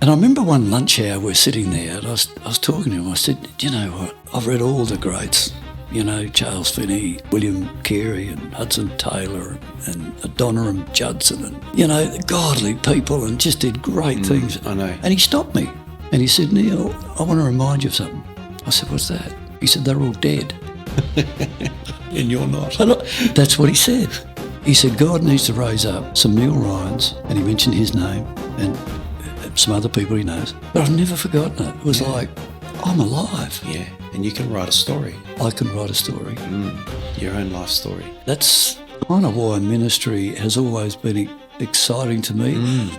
And I remember one lunch hour we're sitting there and I was talking to him. I said, do you know what? I've read all the greats, you know, Charles Finney, William Carey and Hudson Taylor and Adoniram Judson and, you know, godly people and just did great things. I know. And he stopped me and he said, Neil, I want to remind you of something. I said, what's that? He said, they're all dead. And you're not. That's what he said. He said, God needs to raise up some Neil Ryans, and he mentioned his name and some other people he knows. But I've never forgotten it. It was like, I'm alive. Yeah, and you can write a story. I can write a story. Your own life story. That's kind of why ministry has always been exciting to me.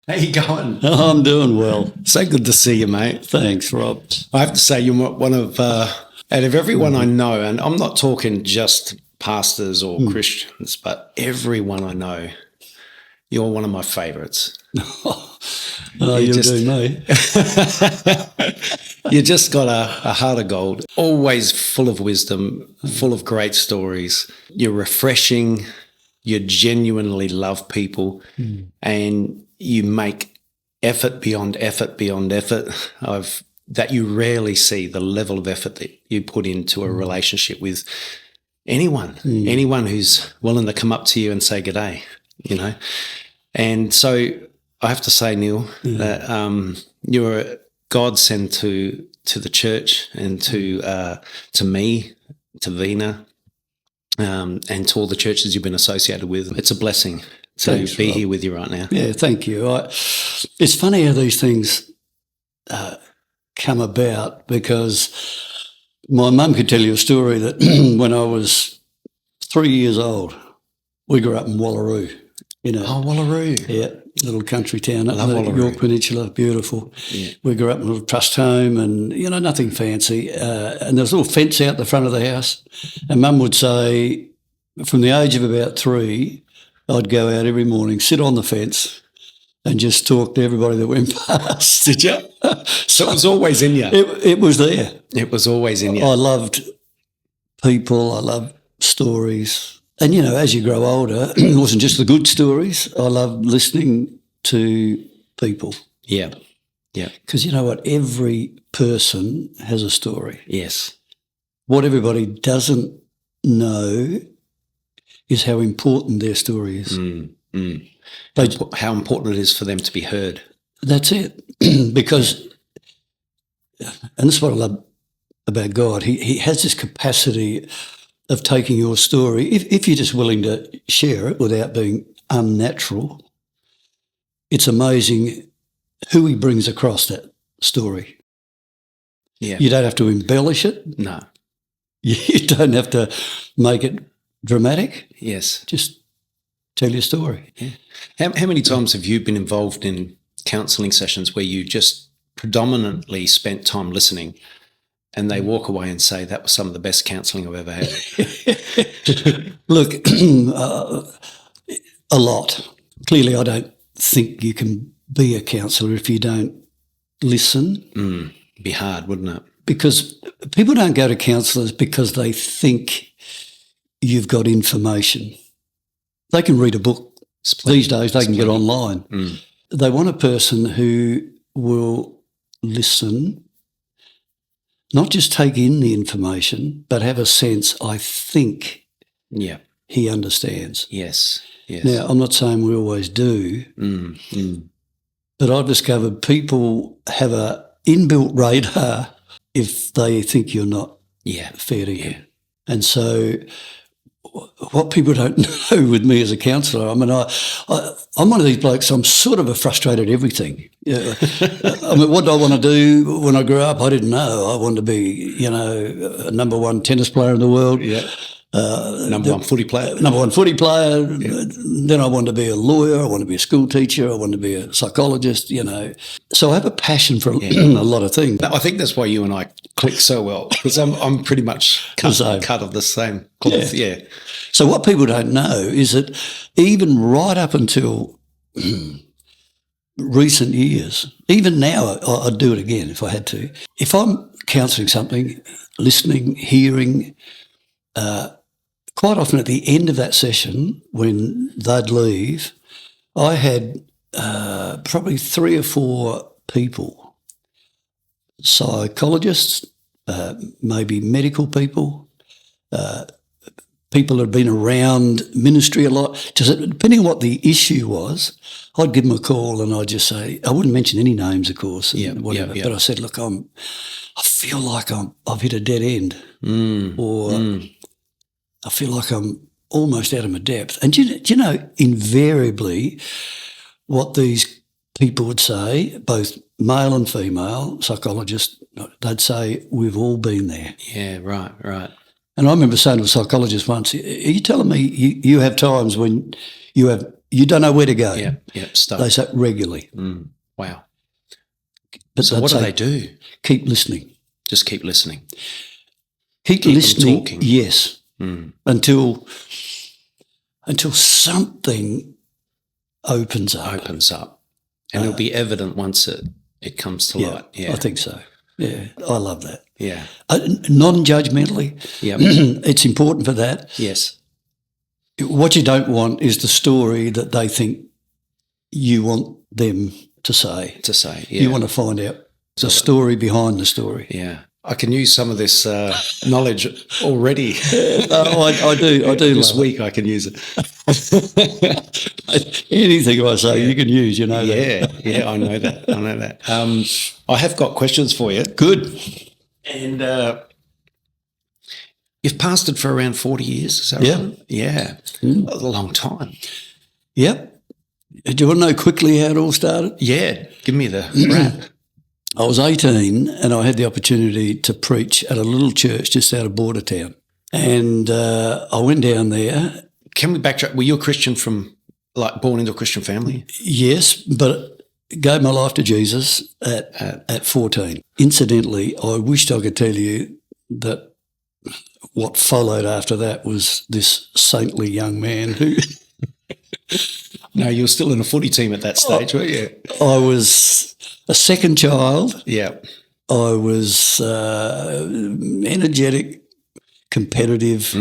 How you going? Oh, I'm doing well. So good to see you, mate. Thanks, Rob. I have to say you're one of, out of everyone I know, and I'm not talking just pastors or Christians, but everyone I know, you're one of my favourites. You do me. You just got a heart of gold, always full of wisdom, full of great stories. You're refreshing, you genuinely love people, and you make effort beyond effort beyond effort that you rarely see the level of effort that you put into a relationship with anyone who's willing to come up to you and say g'day, you know. And so I have to say, Neil, that you're a godsend to the church and to me, to Vina, and to all the churches you've been associated with. It's a blessing to be here with you right now. Yeah, thank you. It's funny how these things come about, because my mum could tell you a story that when I was 3 years old, we grew up in Wallaroo. Wallaroo. Yeah, little country town up in the Wallaroo. York Peninsula, beautiful. Yeah. We grew up in a little trust home and, you know, nothing fancy. And there was a little fence out the front of the house. And Mum would say, from the age of about 3, I'd go out every morning, sit on the fence and just talk to everybody that went past. Did you? So it was always in you. It was there. It was always in you. I loved people. I loved stories. And, you know, as you grow older, it wasn't just the good stories. I loved listening to people. Yeah. Yeah. Because you know what? Every person has a story. Yes. What everybody doesn't know is how important their story is. How important it is for them to be heard. That's it. Because, and this is what I love about God, he has this capacity of taking your story, if you're just willing to share it without being unnatural, it's amazing who he brings across that story. Yeah. You don't have to embellish it. No. You don't have to make it dramatic. Yes. Just tell your story. Yeah. How many times have you been involved in counselling sessions where you just predominantly spent time listening and they walk away and say, that was some of the best counselling I've ever had? Look, a lot. Clearly, I don't think you can be a counsellor if you don't listen. It'd be hard, wouldn't it? Because people don't go to counsellors because they think you've got information. They can read a book. These days they can get online. They want a person who will listen, not just take in the information, but have a sense, I think he understands. Yes. Now, I'm not saying we always do, but I've discovered people have a inbuilt radar if they think you're not fair to you. And so what people don't know with me as a counsellor, I mean, I'm one of these blokes, I'm sort of a frustrated everything. I mean, what do I want to do when I grew up? I didn't know. I wanted to be, you know, a number one tennis player in the world. Yeah. Number one footy player. Number one footy player. Yeah. Then I wanted to be a lawyer. I wanted to be a school teacher. I wanted to be a psychologist, you know. So I have a passion for a lot of things. I think that's why you and I click so well, because I'm pretty much cut of the same cloth. Yeah. So what people don't know is that even right up until recent years, even now I'd do it again if I had to. If I'm counselling something, listening, hearing, quite often at the end of that session when they'd leave, I had probably 3 or 4 people, psychologists, maybe medical people, people who had been around ministry a lot. Just depending on what the issue was, I'd give them a call and I'd just say, I wouldn't mention any names, of course, and whatever. But I said, look, I feel like I've hit a dead end, or I feel like I'm almost out of my depth. And do you know, invariably, what these people would say, both male and female psychologists, they'd say, we've all been there. Yeah, right. And I remember saying to a psychologist once, are you telling me you have times when you don't know where to go? Yeah, stuff. They say regularly. Wow. But so what do they do? Keep listening. Just keep listening. Keep listening, talking. Yes, until something opens up. And it'll be evident once it comes to light. Yeah, I think so. Yeah, I love that. Yeah. Non-judgmentally. Yeah. It's important for that. Yes. What you don't want is the story that they think you want them to say. Yeah. You want to find out the story behind the story. Yeah. I can use some of this knowledge already. I do. This week I can use it. Anything I say you can use, you know that. Yeah, I know that. I have got questions for you. Good. And you've pastored for around 40 years, is that right? Yeah. That was a long time. Yep. Do you want to know quickly how it all started? Yeah. Give me the wrap. I was 18 and I had the opportunity to preach at a little church just out of Bordertown. And I went down there. Can we backtrack? Were you a Christian born into a Christian family? Yes, but gave my life to Jesus at 14. Incidentally, I wished I could tell you that what followed after that was this saintly young man who... No, you were still in a footy team at that stage, weren't you? I was a second child. Yeah. I was energetic, competitive.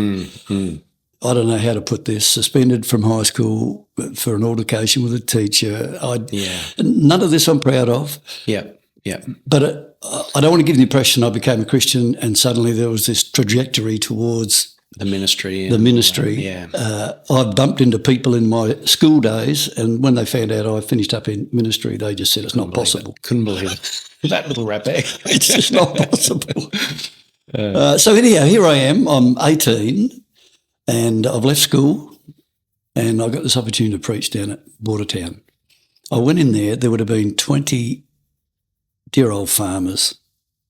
I don't know how to put this. Suspended from high school for an altercation with a teacher. None of this I'm proud of. Yeah. But I don't want to give the impression I became a Christian and suddenly there was this trajectory towards the ministry. I bumped into people in my school days, and when they found out I finished up in ministry, they just said it's not possible. Couldn't believe it. That little rap bag. It's just not possible. So anyhow, here I am. I'm 18, and I've left school, and I got this opportunity to preach down at Bordertown. I went in there. There would have been 20 dear old farmers,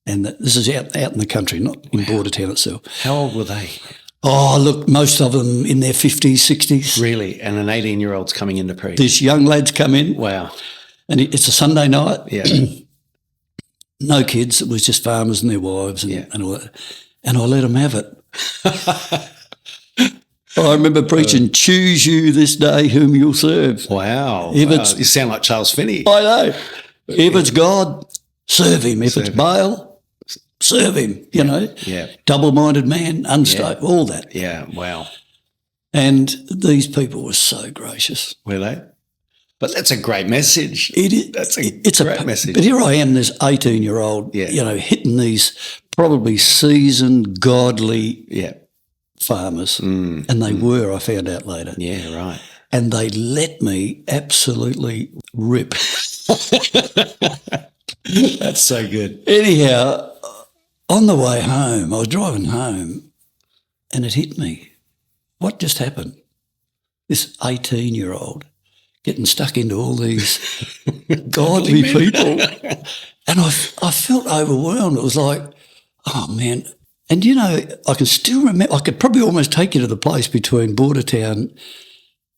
and this is out in the country, not in Bordertown itself. How old were they? Oh, look, most of them in their 50s, 60s. Really? And an 18-year-old's coming in to preach? These young lads come in. Wow. And it's a Sunday night. Yeah. No kids. It was just farmers and their wives and all that. And I let them have it. I remember preaching, choose you this day whom you'll serve. Wow. You sound like Charles Finney. I know. If it's God, serve him. If it's Baal, serve him, you know. Yeah. Double-minded man, unstable, all that. Yeah, wow. And these people were so gracious. Were they? But that's a great message. It's a great message. But here I am, this 18-year-old, hitting these probably seasoned, godly farmers. And they were, I found out later. Yeah, right. And they let me absolutely rip. That's so good. Anyhow, on the way home, I was driving home and it hit me. What just happened? This 18-year-old getting stuck into all these godly people. And I felt overwhelmed. It was like, oh, man. And, you know, I can still remember, I could probably almost take you to the place between Bordertown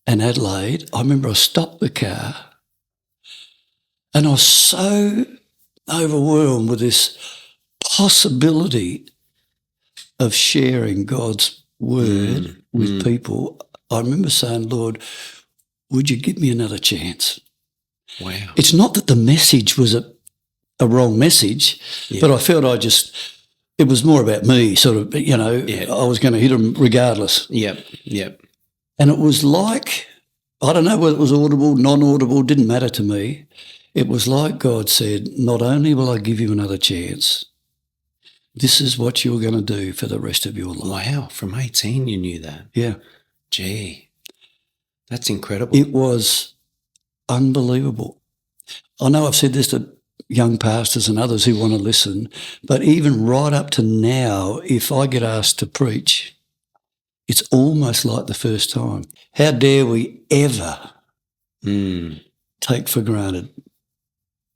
and Adelaide. I remember I stopped the car and I was so overwhelmed with this possibility of sharing God's word with people. I remember saying, Lord, would you give me another chance? Wow. It's not that the message was a wrong message, but I felt it was more about me, sort of, you know, I was going to hit them regardless. Yep. And it was like I don't know whether it was audible, non-audible, didn't matter to me. It was like God said, not only will I give you another chance, this is what you're going to do for the rest of your life. Wow, from 18 you knew that. Yeah. Gee, that's incredible. It was unbelievable. I know I've said this to young pastors and others who want to listen, but even right up to now, if I get asked to preach, it's almost like the first time. How dare we ever take for granted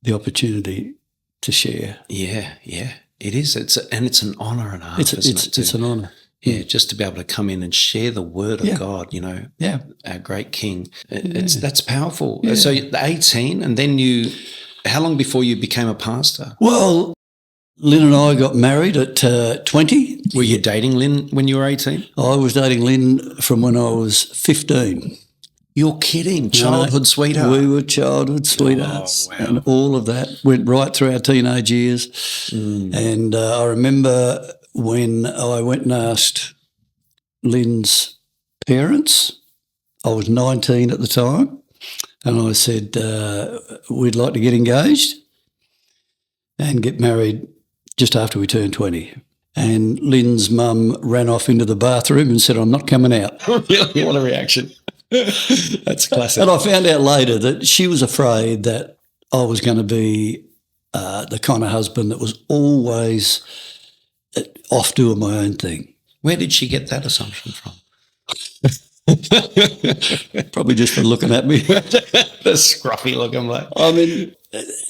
the opportunity to share? Yeah. It is. It's an honour and a half, isn't it? It's an honour. Yeah, just to be able to come in and share the word of God, our great King. That's powerful. Yeah. So 18, and then how long before you became a pastor? Well, Lynn and I got married at 20. Were you dating Lynn when you were 18? I was dating Lynn from when I was 15. You're kidding. Childhood sweetheart. We were childhood sweethearts. Oh, wow. And all of that went right through our teenage years. And I remember when I went and asked Lynn's parents, I was 19 at the time, and I said, we'd like to get engaged and get married just after we turned 20. And Lynn's mum ran off into the bathroom and said, I'm not coming out. Really? What a reaction. That's classic. And I found out later that she was afraid that I was going to be the kind of husband that was always off doing my own thing. Where did she get that assumption from? Probably just from looking at me. The scruffy look, I'm like. I mean,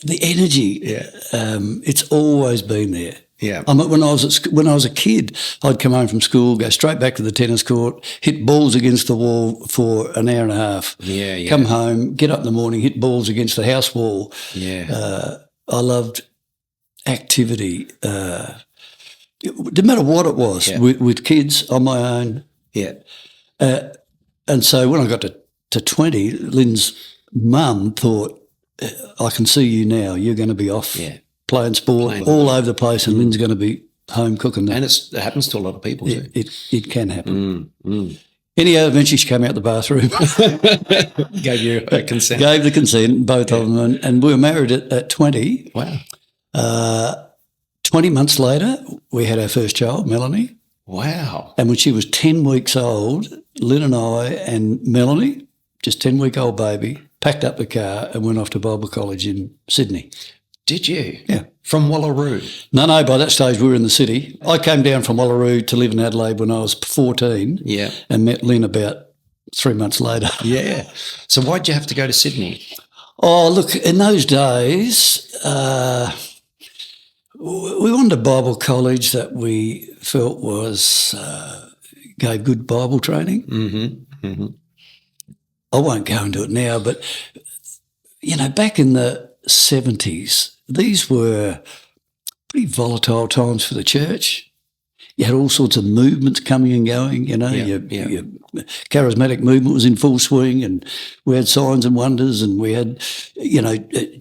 the energy, it's always been there. Yeah. I mean, when I was a kid, I'd come home from school, go straight back to the tennis court, hit balls against the wall for an hour and a half. Yeah. Come home, get up in the morning, hit balls against the house wall. Yeah. I loved activity. It didn't matter what it was, with kids on my own. Yeah. And so when I got to 20, Lynn's mum thought, I can see you now. You're going to be off playing sport all over the place, and Lynn's going to be home cooking. And it happens to a lot of people too. It can happen. Anyhow, eventually she came out the bathroom. Gave you a consent. Gave the consent, both of them. And we were married at 20. Wow. 20 months later, we had our first child, Melanie. Wow. And when she was 10 weeks old, Lynn and I and Melanie, just 10-week-old baby, packed up the car and went off to Bible college in Sydney. Did you? Yeah. From Wallaroo? No, by that stage we were in the city. I came down from Wallaroo to live in Adelaide when I was 14 and met Lynn about 3 months later. Yeah. So why'd you have to go to Sydney? Oh, look, in those days, we wanted a Bible college that we felt gave good Bible training. Mm-hmm. I won't go into it now, but, back in the 70s, these were pretty volatile times for the church. You had all sorts of movements coming and going, Your charismatic movement was in full swing, and we had signs and wonders, and we had,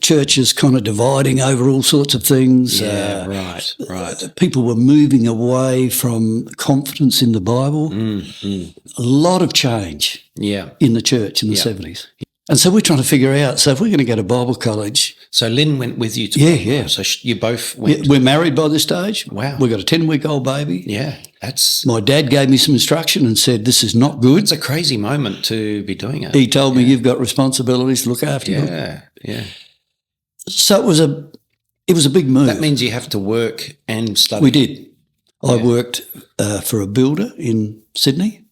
churches kind of dividing over all sorts of things. Yeah, right. People were moving away from confidence in the Bible. A lot of change in the church in the 70s. And so we're trying to figure out, so if we're going to go to Bible college. So Lynn went with you to Bible college. So you both went? We're married by this stage. Wow. We've got a 10-week-old baby. Yeah. My dad gave me some instruction and said, this is not good. It's a crazy moment to be doing it. He told me, you've got responsibilities to look after them. Yeah. So it was a big move. That means you have to work and study. We did. I worked for a builder in Sydney,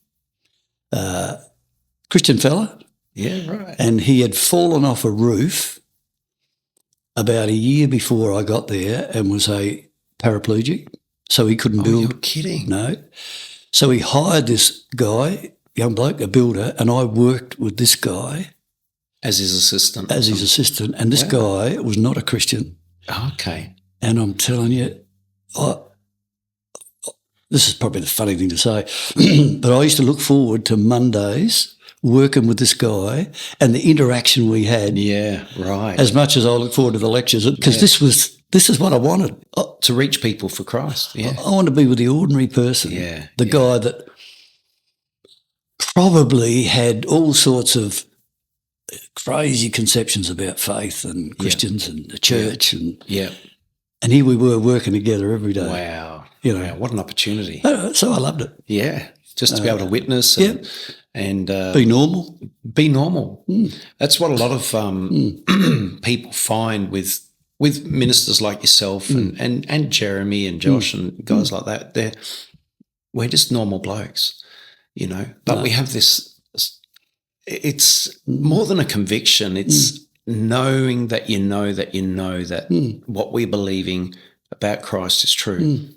Christian fella. Yeah, right. And he had fallen off a roof about a year before I got there and was a paraplegic, so he couldn't build. You're kidding. No. So he hired this guy, young bloke, a builder, and I worked with this guy. As his assistant. And this guy was not a Christian. Okay. And I'm telling you, this is probably the funny thing to say, but I used to look forward to Mondays working with this guy and the interaction we had. Yeah, right. As much as I look forward to the lectures, because this is what I wanted. To reach people for Christ, I want to be with the ordinary person, the guy that probably had all sorts of crazy conceptions about faith and Christians and the church. And here we were working together every day. Wow. Wow, what an opportunity. So I loved it. Yeah, just to be able to witness and be normal. Be normal. That's what a lot of people find with ministers like yourself and Jeremy and Josh and guys like that. We're just normal blokes, but we have this, it's more than a conviction. It's knowing that that what we're believing about Christ is true.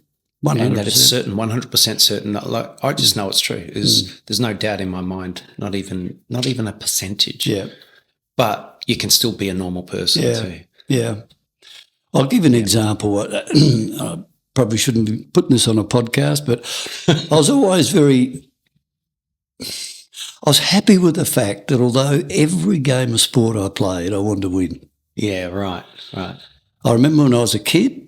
100%. And that it's certain, 100% certain. Like, I just know it's true. There's no doubt in my mind, not even a percentage. Yeah. But you can still be a normal person too. Yeah. I'll give you an example. I probably shouldn't be putting this on a podcast, but I was always I was happy with the fact that although every game of sport I played, I wanted to win. Yeah, right. I remember when I was a kid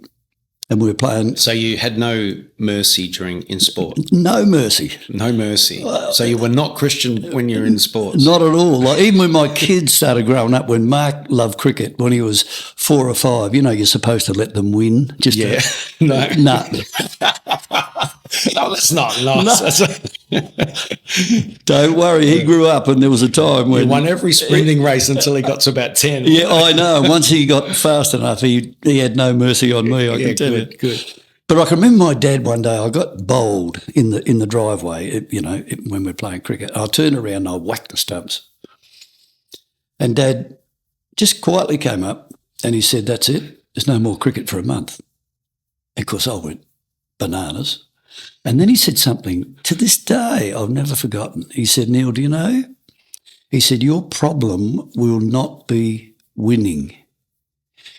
and we were playing. So you had no mercy in sport? No mercy. No mercy. So you were not Christian when you were in sports? Not at all. Like, even when my kids started growing up, when Mark loved cricket, when he was 4 or 5, you're supposed to let them win. No. No. No, that's not nice. No. Don't worry, he grew up and there was a time when... He won every sprinting race until he got to about 10. Yeah, I know. Once he got fast enough, he had no mercy on me, I can tell you. Good. But I can remember my dad one day, I got bowled in the driveway, when we were playing cricket. I turned around and I whacked the stumps. And Dad just quietly came up and he said, "That's it. There's no more cricket for a month." And of course, I went bananas. And then he said something, to this day, I've never forgotten. He said, "Neil, do you know?" He said, "Your problem will not be winning.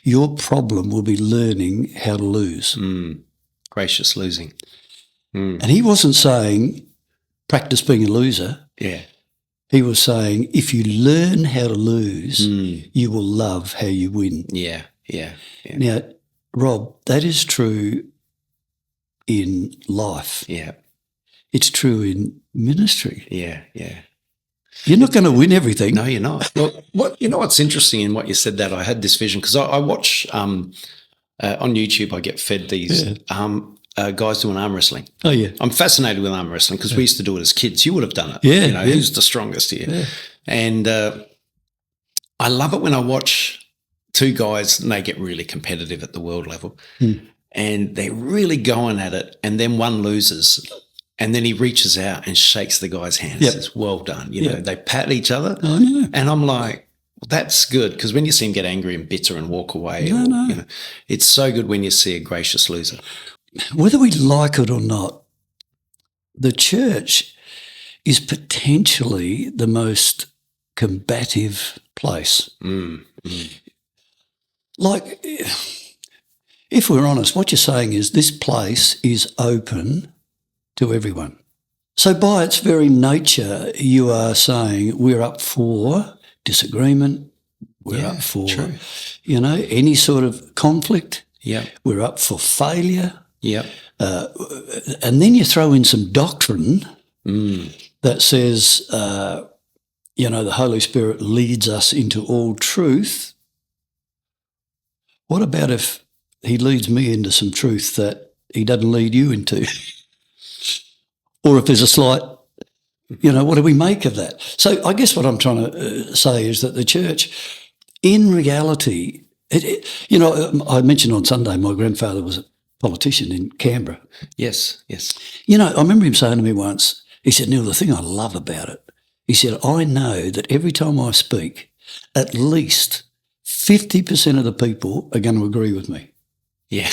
Your problem will be learning how to lose." Gracious losing. And he wasn't saying practice being a loser. Yeah. He was saying if you learn how to lose, you will love how you win. Yeah. Now, Rob, that is true in life. Yeah. It's true in ministry. Yeah. You're not going to win everything. No, you're not. Well, what's interesting in what you said, that I had this vision, because I watch on YouTube, I get fed these guys doing arm wrestling. Oh, yeah. I'm fascinated with arm wrestling because we used to do it as kids. You would have done it. Yeah. Who's the strongest here? Yeah. And I love it when I watch two guys and they get really competitive at the world level and they're really going at it, and then one loses. And then he reaches out and shakes the guy's hand and says, "Well done." You know, they pat each other. Oh, yeah. And I'm like, well, that's good, because when you see him get angry and bitter and walk away, it's so good when you see a gracious loser. Whether we like it or not, the church is potentially the most combative place. Like, if we're honest, what you're saying is this place is open to everyone. So by its very nature, you are saying we're up for disagreement, we're up for, any sort of conflict, we're up for failure. And then you throw in some doctrine that says, the Holy Spirit leads us into all truth. What about if he leads me into some truth that he doesn't lead you into? Or if there's a slight, what do we make of that? So I guess what I'm trying to say is that the church, in reality, I mentioned on Sunday my grandfather was a politician in Canberra. Yes. I remember him saying to me once, he said, "Neil, the thing I love about it," he said, "I know that every time I speak, at least 50% of the people are going to agree with me." Yeah.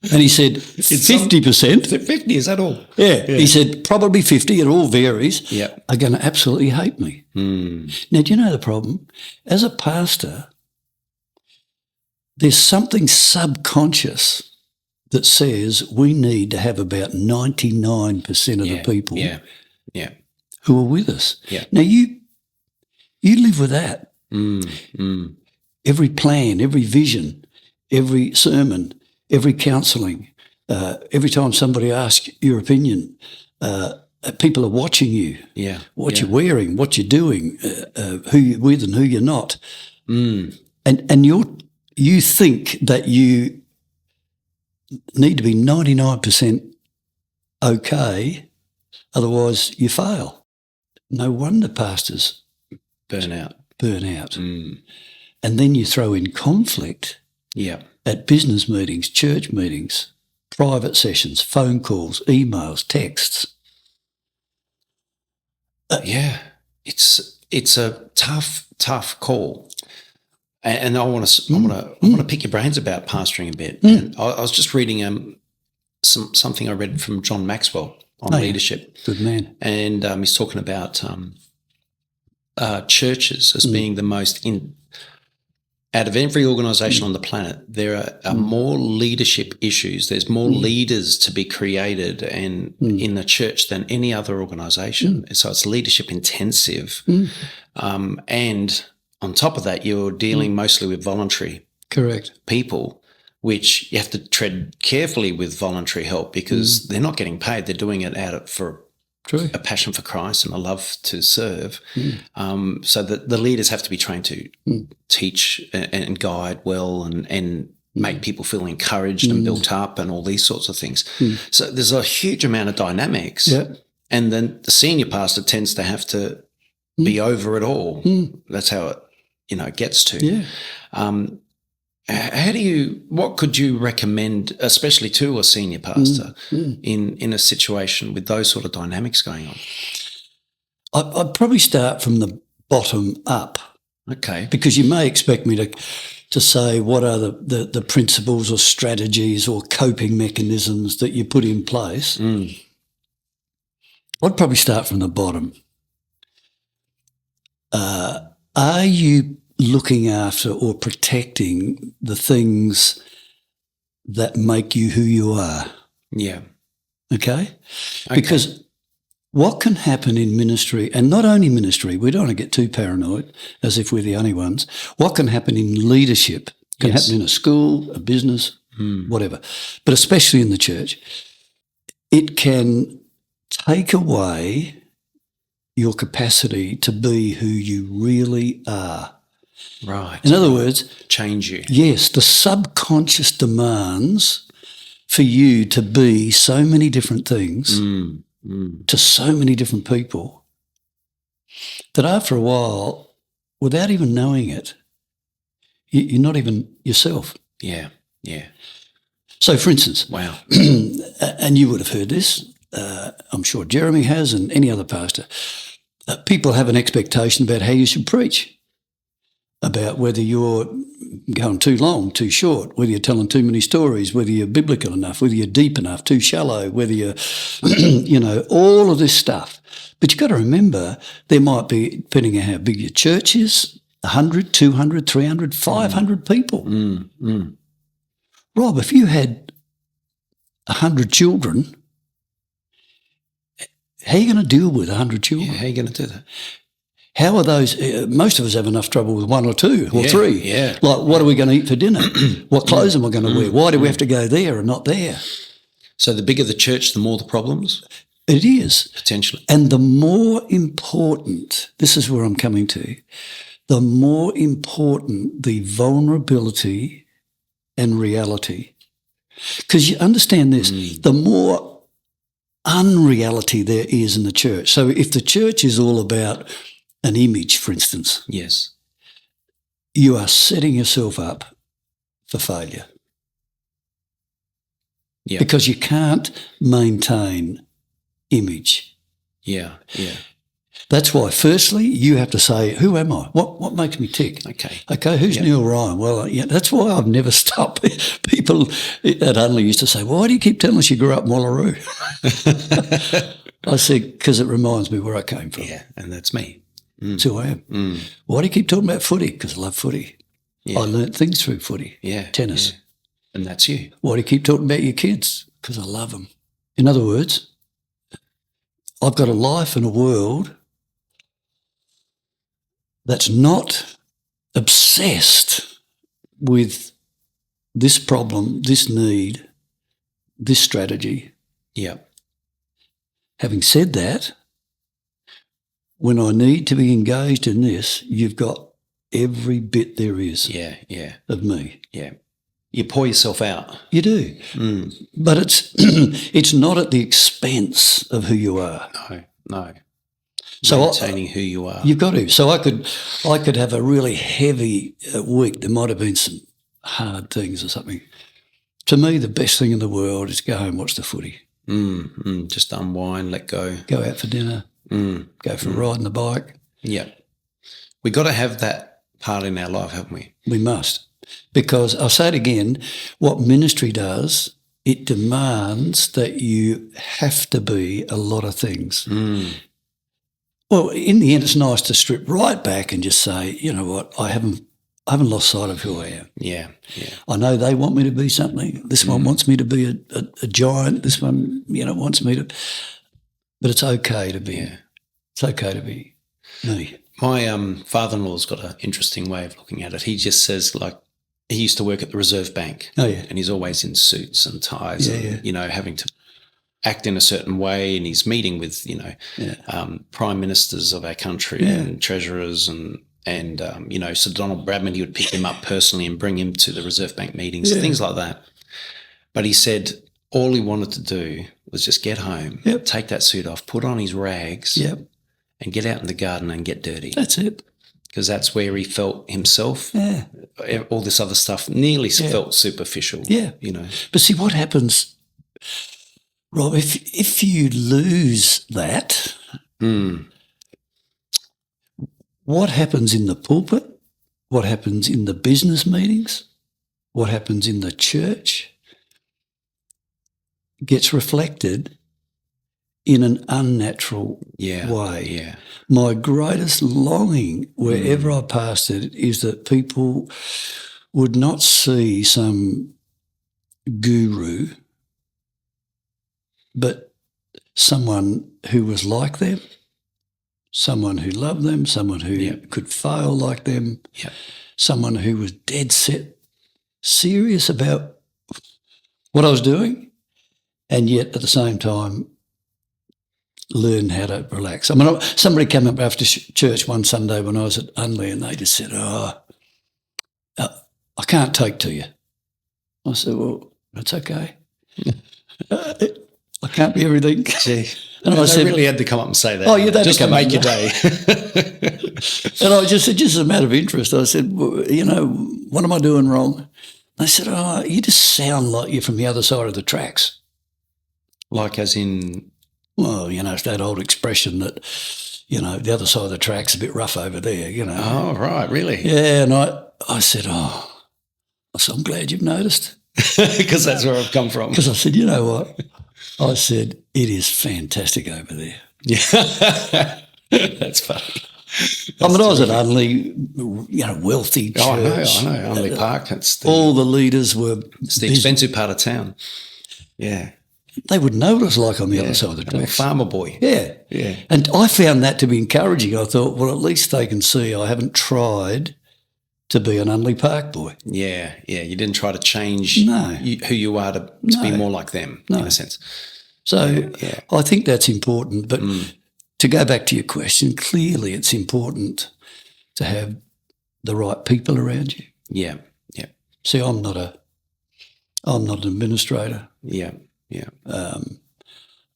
And he said, 50%. 50, is that all? Yeah. He said, probably 50, it all varies, are going to absolutely hate me. Now, do you know the problem? As a pastor, there's something subconscious that says we need to have about 99% of the people who are with us. Yeah. Now, you live with that. Every plan, every vision, every sermon, every counselling, every time somebody asks your opinion, people are watching you. Yeah. What you're wearing, what you're doing, who you're with and who you're not. And you think that you need to be 99% okay, otherwise you fail. No wonder pastors burn out. And then you throw in conflict at business meetings, church meetings, private sessions, phone calls, emails, texts. It's a tough call. And I want to pick your brains about pastoring a bit. And I was just reading something I read from John Maxwell on leadership. Good man. And he's talking about churches as being the most out of every organisation on the planet, there are more leadership issues. There's more leaders to be created and in the church than any other organisation. So it's leadership intensive. And on top of that, you're dealing mostly with voluntary people, which you have to tread carefully with voluntary help because they're not getting paid. They're doing it for a passion for Christ and a love to serve. So that the leaders have to be trained to teach and guide well and make people feel encouraged and built up and all these sorts of things. So there's a huge amount of dynamics. And then the senior pastor tends to have to be over it all. That's how it gets to. What could you recommend, especially to a senior pastor, in a situation with those sort of dynamics going on? I'd probably start from the bottom up. Okay. Because you may expect me to say what are the principles or strategies or coping mechanisms that you put in place. I'd probably start from the bottom. Are you looking after or protecting the things that make you who you are? Okay? Because what can happen in ministry, and not only ministry, we don't want to get too paranoid as if we're the only ones. What can happen in leadership can happen in a school, a business, whatever, but especially in the church. It can take away your capacity to be who you really are. Right. In other words, change you. Yes, the subconscious demands for you to be so many different things to so many different people that after a while, without even knowing it, you're not even yourself. Yeah. So, for instance, wow, and you would have heard this, I'm sure Jeremy has and any other pastor, people have an expectation about how you should preach, about whether you're going too long, too short, whether you're telling too many stories, whether you're biblical enough, whether you're deep enough, too shallow, whether you're, all of this stuff. But you've got to remember there might be, depending on how big your church is, 100, 200, 300, 500 people. Rob, if you had 100 children, how are you going to deal with 100 children? How are you going to do that? How are those? Most of us have enough trouble with one or two or three. Like, what are we going to eat for dinner? What clothes am I going to wear? Why do we have to go there and not there? So the bigger the church, the more the problems? It is. Potentially. And the more important, this is where I'm coming to, the more important the vulnerability and reality. Because you understand this, the more unreality there is in the church. So if the church is all about an image, for instance, yes, you are setting yourself up for failure. Because you can't maintain image. That's why, firstly, you have to say, who am I? What makes me tick? Okay, who's Neil Ryan? Well, that's why I've never stopped. People at Unley used to say, why do you keep telling us you grew up in Wallaroo? I said, because it reminds me where I came from. Yeah, and that's me. That's who I am. Why do you keep talking about footy? Because I love footy. I learnt things through footy, tennis. And that's you. Why do you keep talking about your kids? Because I love them. In other words, I've got a life and a world that's not obsessed with this problem, this need, this strategy. Having said that, when I need to be engaged in this, you've got every bit there is of me. Yeah. You pour yourself out. You do. But it's not at the expense of who you are. No. So maintaining who you are. You've got to. So I could have a really heavy week. There might have been some hard things or something. To me, the best thing in the world is to go home and watch the footy. Just unwind, let go. Go out for dinner. Go for a ride on the bike. Yeah. We got to have that part in our life, haven't we? We must. Because I'll say it again, what ministry does, it demands that you have to be a lot of things. Well, in the end, it's nice to strip right back and just say, you know what, I haven't lost sight of who I am. Yeah. I know they want me to be something. This one wants me to be a giant. This one, wants me to. But it's okay to be. Yeah. It's okay to be me. My father-in-law's got an interesting way of looking at it. He just says, like, he used to work at the Reserve Bank. Oh, yeah. And he's always in suits and ties and, having to act in a certain way, and he's meeting with, prime ministers of our country and treasurers and Sir Donald Bradman, he would pick him up personally and bring him to the Reserve Bank meetings, things like that. But he said all he wanted to do was just get home, take that suit off, put on his rags and get out in the garden and get dirty. That's it. Because that's where he felt himself. Yeah. All this other stuff nearly felt superficial. Yeah. But see, what happens, Rob, if you lose that, what happens in the pulpit, what happens in the business meetings, what happens in the church gets reflected in an unnatural way. Yeah. My greatest longing wherever I pastored is that people would not see some guru, but someone who was like them, someone who loved them, someone who could fail like them, someone who was dead set, serious about what I was doing, and yet at the same time learn how to relax. I mean, somebody came up after church one Sunday when I was at Unley and they just said, I can't take to you. I said, well, that's okay. I can't be everything. Gee. And I said, really had to come up and say that. Oh, yeah, just to make your day. And I just said, just as a matter of interest, I said, well, what am I doing wrong? They said, you just sound like you're from the other side of the tracks. Like as in? Well, it's that old expression that, the other side of the track's a bit rough over there, Oh, right, really? Yeah, and I said, I'm glad you've noticed. Because that's where I've come from. Because I said, you know what? I said, it is fantastic over there. Yeah. That's funny. I was at Unley, wealthy church. Oh, I know. Unley Park. All the leaders were It's the expensive part of town. Yeah. They would know what it was like on the other side of the tracks. I'm a farmer boy. Yeah. Yeah. And I found that to be encouraging. I thought, well, at least they can see I haven't tried to be an Unley Park boy. Yeah. You didn't try to change who you are to be more like them, in a sense. So I think that's important. But to go back to your question, clearly it's important to have the right people around you. Yeah. See, I'm not an administrator. Yeah.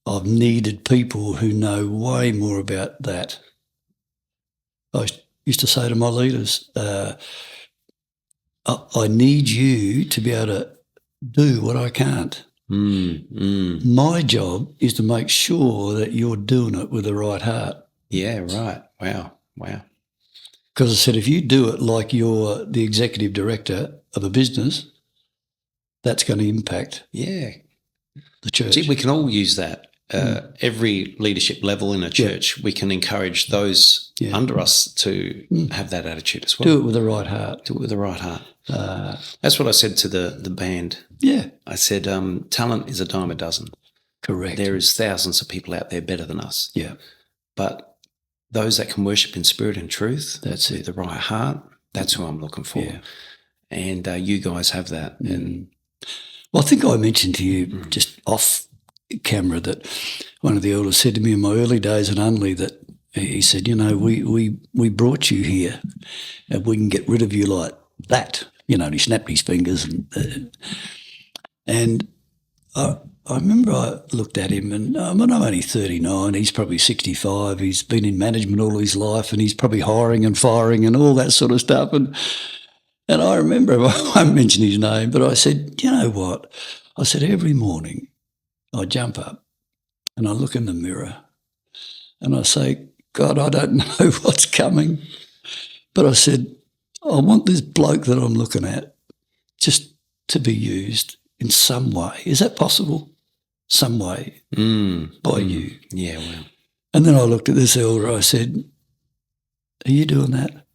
I've needed people who know way more about that. I used to say to my leaders, I need you to be able to do what I can't. My job is to make sure that you're doing it with the right heart. Yeah, right. Wow. Because I said, if you do it like you're the executive director of a business, that's going to impact the church. Gee, we can all use that. Every leadership level in a church, we can encourage those under us to have that attitude as well. Do it with the right heart. That's what I said to the band. Yeah. I said, talent is a dime a dozen. Correct. There is thousands of people out there better than us. Yeah. But those that can worship in spirit and truth, that's it. The right heart, that's who I'm looking for. Yeah. And you guys have that. And well, I think I mentioned to you just off camera that one of the elders said to me in my early days at Unley that he said, we brought you here and we can get rid of you like that. And he snapped his fingers. And I remember I looked at him and I'm only 39, he's probably 65, he's been in management all his life and he's probably hiring and firing and all that sort of stuff. And I remember, I won't mention his name, but I said, you know what? I said, every morning I jump up and I look in the mirror and I say, God, I don't know what's coming. But I said, I want this bloke that I'm looking at just to be used in some way. Is that possible? Some way by you. Yeah, well. And then I looked at this elder, I said, are you doing that?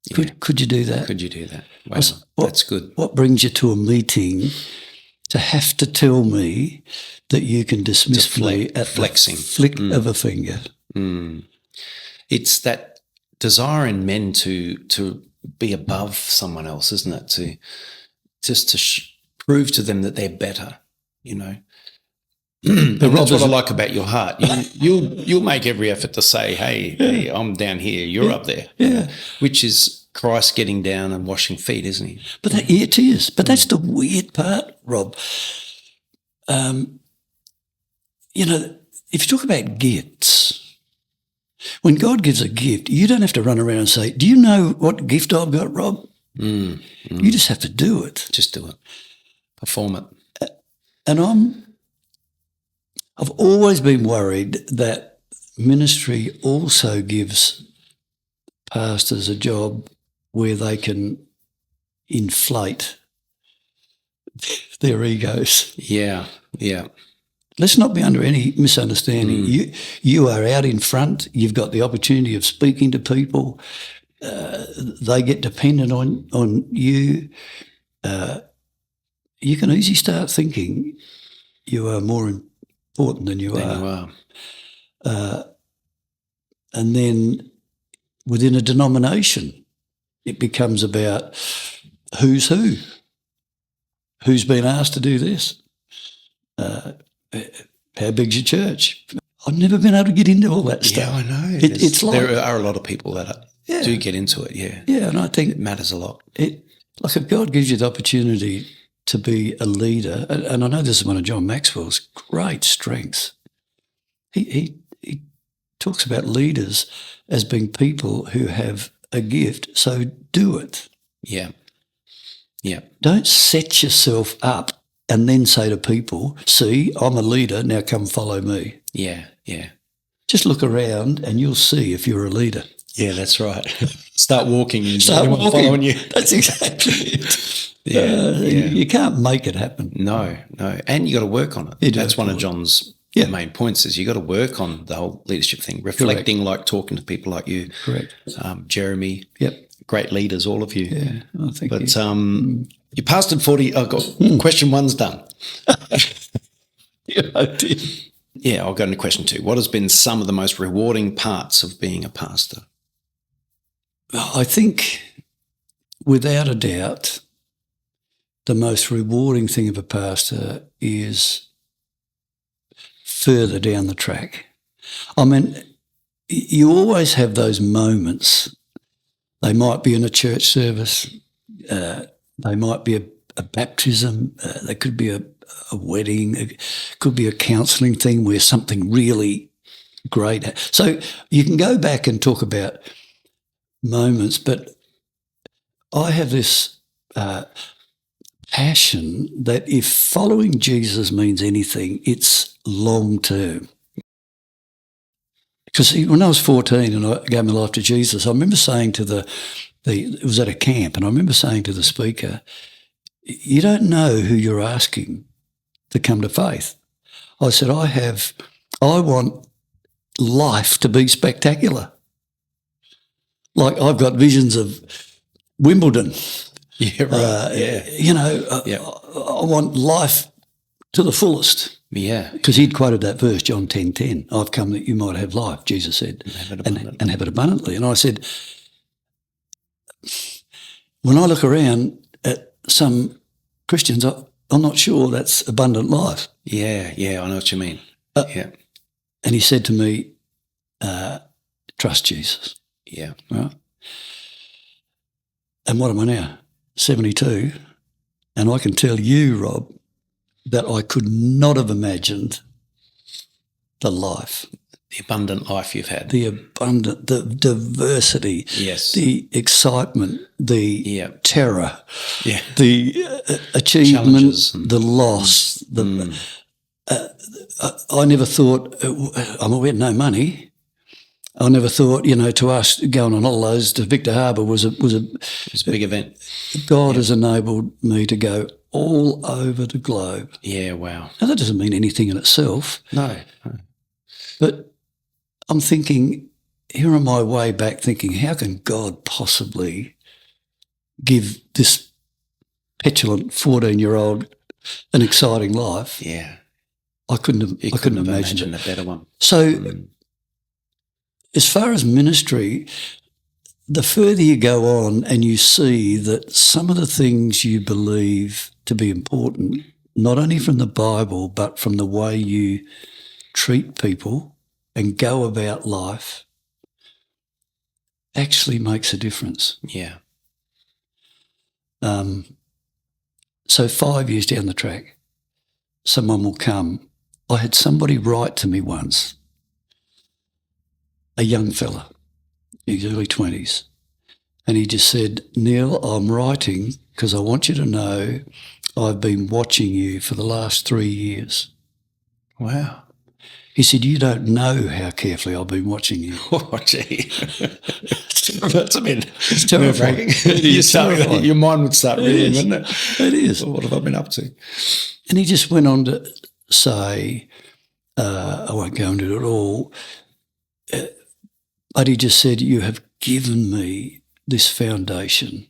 Yeah. Could you do that? Could you do that? Wow, that's good. What brings you to a meeting to have to tell me that you can dismiss me at flexing. the flick of a finger? It's that desire in men to be above someone else, isn't it? To just to prove to them that they're better, And that's what I like about your heart. You'll make every effort to say, hey, I'm down here, you're up there. Yeah. Which is Christ getting down and washing feet, isn't he? But it is. But that's the weird part, Rob. If you talk about gifts, when God gives a gift, you don't have to run around and say, do you know what gift I've got, Rob? You just have to do it. Just do it. Perform it. And I've always been worried that ministry also gives pastors a job where they can inflate their egos. Yeah. Let's not be under any misunderstanding. You are out in front. You've got the opportunity of speaking to people. They get dependent on you. You can easily start thinking you are more important than you are. And then within a denomination, it becomes about who's who. Who's been asked to do this? How big's your church? I've never been able to get into all that stuff. Yeah, I know. It's like, there are a lot of people that do get into it, yeah. Yeah, and I think it matters a lot. Like if God gives you the opportunity to be a leader, and I know this is one of John Maxwell's great strengths, he talks about leaders as being people who have a gift, so do it. Yeah. Don't set yourself up and then say to people, see, I'm a leader, now come follow me. Yeah. Just look around and you'll see if you're a leader. Yeah, that's right. Start walking and start walking. Following you. That's exactly it. Yeah. You can't make it happen. No. And you got to work on it. That's one of John's main points is you got to work on the whole leadership thing, reflecting. Correct. Like talking to people like you. Correct. Jeremy. Yep. Great leaders, all of you. Yeah, I think. But you pastored 40. I've got question one's done. Yeah, I did. Yeah, I'll go into question two. What has been some of the most rewarding parts of being a pastor? I think, without a doubt, the most rewarding thing of a pastor is further down the track. I mean, you always have those moments. They might be in a church service. They might be a baptism. They could be a wedding. It could be a counselling thing where something really great. So you can go back and talk about moments, but I have this passion that if following Jesus means anything, it's long term. Because when I was 14 and I gave my life to Jesus, I remember saying to it was at a camp, and I remember saying to the speaker, you don't know who you're asking to come to faith. I said, I want life to be spectacular. Like I've got visions of Wimbledon. Yeah, right. I want life to the fullest. Yeah. Because he'd quoted that verse, John 10:10, I've come that you might have life, Jesus said, and have it abundantly. And I said, when I look around at some Christians, I'm not sure that's abundant life. Yeah, I know what you mean. Yeah. And he said to me, trust Jesus. Yeah. Right? And what am I now? 72. And I can tell you, Rob, that I could not have imagined the life. The abundant life you've had. The diversity. Yes. The excitement, the terror, the achievement, the loss. I never thought, we had no money. I never thought, to us going on holidays to Victor Harbour was a big event. God has enabled me to go all over the globe. Yeah, wow. Now, that doesn't mean anything in itself. No. But I'm thinking, here on my way back thinking, how can God possibly give this petulant 14-year-old an exciting life? Yeah. I couldn't imagine a better one. So as far as ministry, the further you go on and you see that some of the things you believe to be important, not only from the Bible, but from the way you treat people and go about life, actually makes a difference. Yeah. So 5 years down the track, someone will come. I had somebody write to me once, a young fella, in his early 20s, and he just said, Neil, I'm writing because I want you to know I've been watching you for the last 3 years. Wow. He said, you don't know how carefully I've been watching you. Oh, gee. That's it's terrifying. Your mind would start reading, wouldn't it? It is. Well, what have I been up to? And he just went on to say, I won't go into it all, but he just said, you have given me this foundation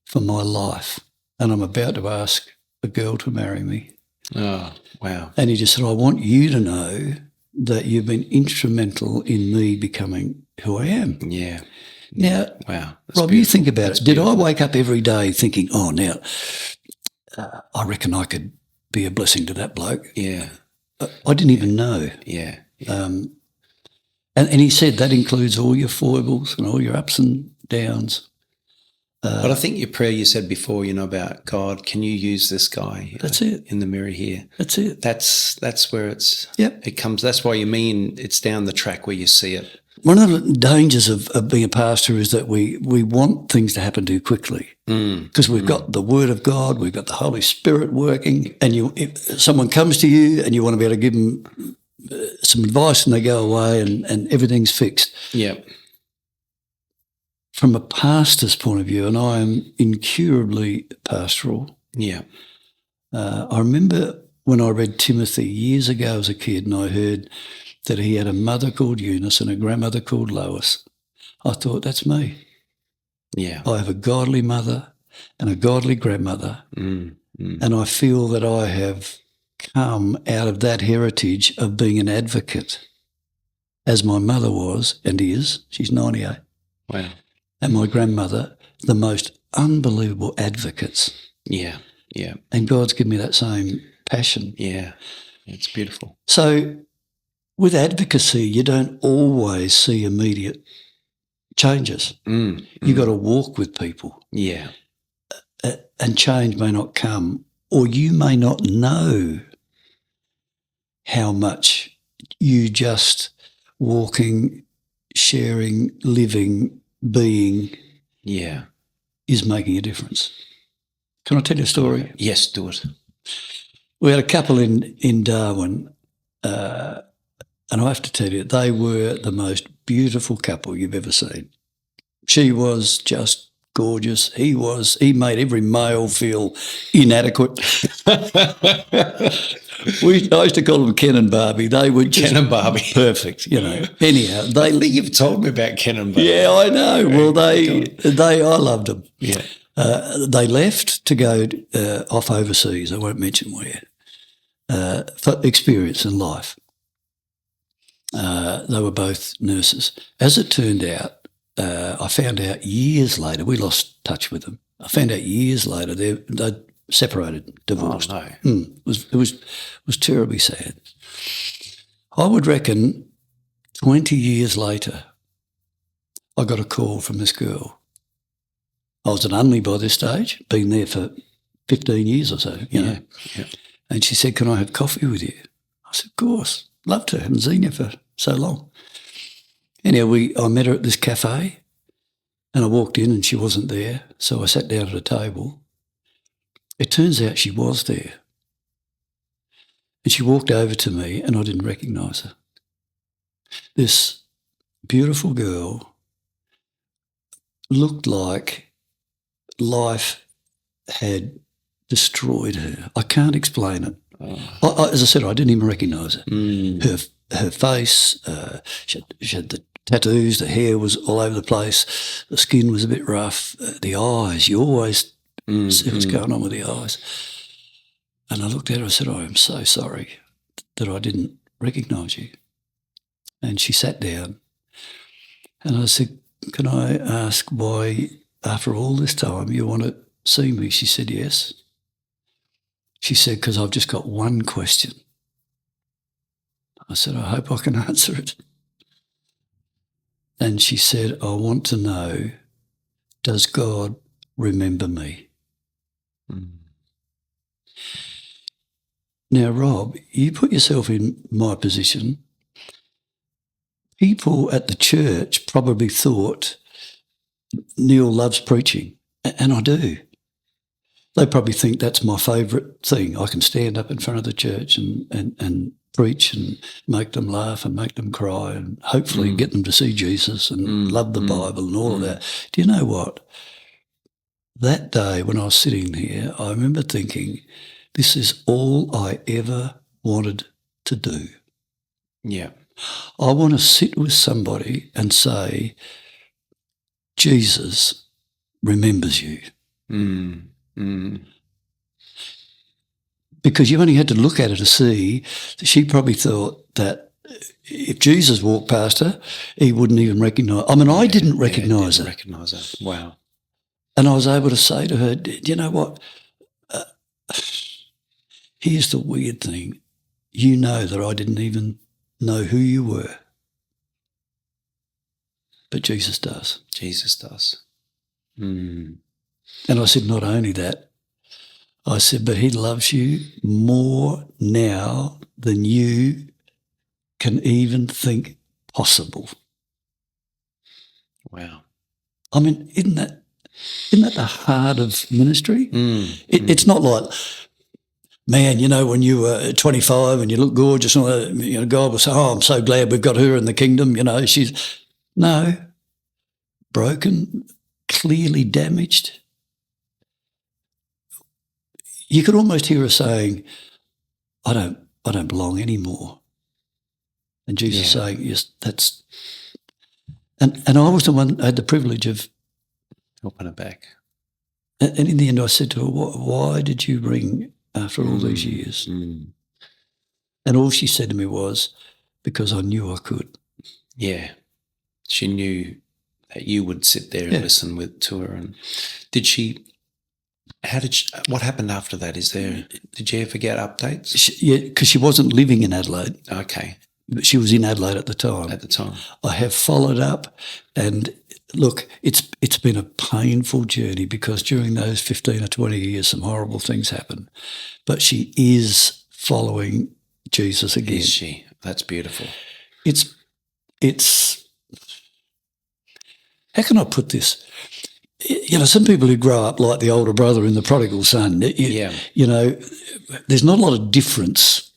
for my life, and I'm about to ask a girl to marry me. Oh, wow. And he just said, I want you to know that you've been instrumental in me becoming who I am. Yeah. Now, wow. Rob, you think about it. Did I wake up every day thinking, oh, now, I reckon I could be a blessing to that bloke? Yeah. I didn't even know. Yeah. And he said that includes all your foibles and all your ups and downs. But I think your prayer you said before, about God, can you use this guy? That's it. In the mirror here. That's it. That's where it comes. That's why it's down the track where you see it. One of the dangers of being a pastor is that we want things to happen too quickly because we've got the Word of God, we've got the Holy Spirit working, and if someone comes to you and you want to be able to give them some advice and they go away and everything's fixed. Yeah. From a pastor's point of view, and I am incurably pastoral. Yeah. I remember when I read Timothy years ago as a kid and I heard that he had a mother called Eunice and a grandmother called Lois. I thought, that's me. Yeah. I have a godly mother and a godly grandmother, and I feel that I have come out of that heritage of being an advocate, as my mother was and is. She's 98. Wow. And my grandmother, the most unbelievable advocates. Yeah, yeah. And God's given me that same passion. Yeah, it's beautiful. So with advocacy, you don't always see immediate changes. You've got to walk with people. Yeah. And change may not come, or you may not know how much you just walking, sharing, living, being is making a difference. Can I tell you a story? Yes, do it. We had a couple in Darwin, and I have to tell you, they were the most beautiful couple you've ever seen. She was just gorgeous. He made every male feel inadequate. I used to call them Ken and Barbie. They were just Ken and Barbie. Perfect, Anyhow, I think you've told me about Ken and Barbie. Yeah, I know. Well, I loved them. Yeah. They left to go off overseas. I won't mention where. For experience in life. They were both nurses. As it turned out, I found out years later, we lost touch with them. I found out years later they'd separated, divorced. Oh, no. It was terribly sad. I would reckon 20 years later, I got a call from this girl. I was an only by this stage, been there for 15 years or so, you know. Yeah. And she said, "Can I have coffee with you?" I said, "Of course. Love to. Haven't seen you for so long." Anyway, I met her at this cafe and I walked in and she wasn't there. So I sat down at a table. It turns out she was there. And she walked over to me and I didn't recognise her. This beautiful girl looked like life had destroyed her. I can't explain it. As I said, I didn't even recognise her. Her face, she had the tattoos, the hair was all over the place, the skin was a bit rough, the eyes, you always see what's going on with the eyes. And I looked at her and said, "I am so sorry that I didn't recognise you." And she sat down and I said, "Can I ask why, after all this time, you want to see me?" She said, "Yes." She said, "Because I've just got one question." I said, "I hope I can answer it." And she said, "I want to know, does God remember me?" Now, Rob, you put yourself in my position. People at the church probably thought Neil loves preaching, and I do. They probably think that's my favourite thing. I can stand up in front of the church and preach and make them laugh and make them cry and hopefully get them to see Jesus and love the Bible and all of that. Do you know what? That day when I was sitting here, I remember thinking, this is all I ever wanted to do. Yeah. I want to sit with somebody and say, Jesus remembers you. Because you only had to look at her to see that she probably thought that if Jesus walked past her, he wouldn't even recognise. I mean, I didn't recognise her. Recognise her. Wow. And I was able to say to her, "Do you know what? Here's the weird thing. You know that I didn't even know who you were. But Jesus does." Jesus does. And I said, "Not only that," I said, "but he loves you more now than you can even think possible." Wow. I mean, isn't that the heart of ministry? It's not like, man, you know, when you were 25 and you look gorgeous, and you know, God will say, "Oh, I'm so glad we've got her in the kingdom." You know, no, broken, clearly damaged. You could almost hear her saying, I don't belong anymore. And Jesus saying, "Yes, that's..." And I was the one who had the privilege of helping her back. And in the end I said to her, "Why did you ring after all these years?" And all she said to me was, "Because I knew I could." Yeah. She knew that you would sit there and listen to her. And what happened after that? Did you ever get updates? Because she wasn't living in Adelaide. Okay. But she was in Adelaide at the time. I have followed up, and look, it's been a painful journey because during those 15 or 20 years some horrible things happened. But she is following Jesus again. Is she? That's beautiful. It's how can I put this? You know, some people who grow up like the older brother in The Prodigal Son, you know, there's not a lot of difference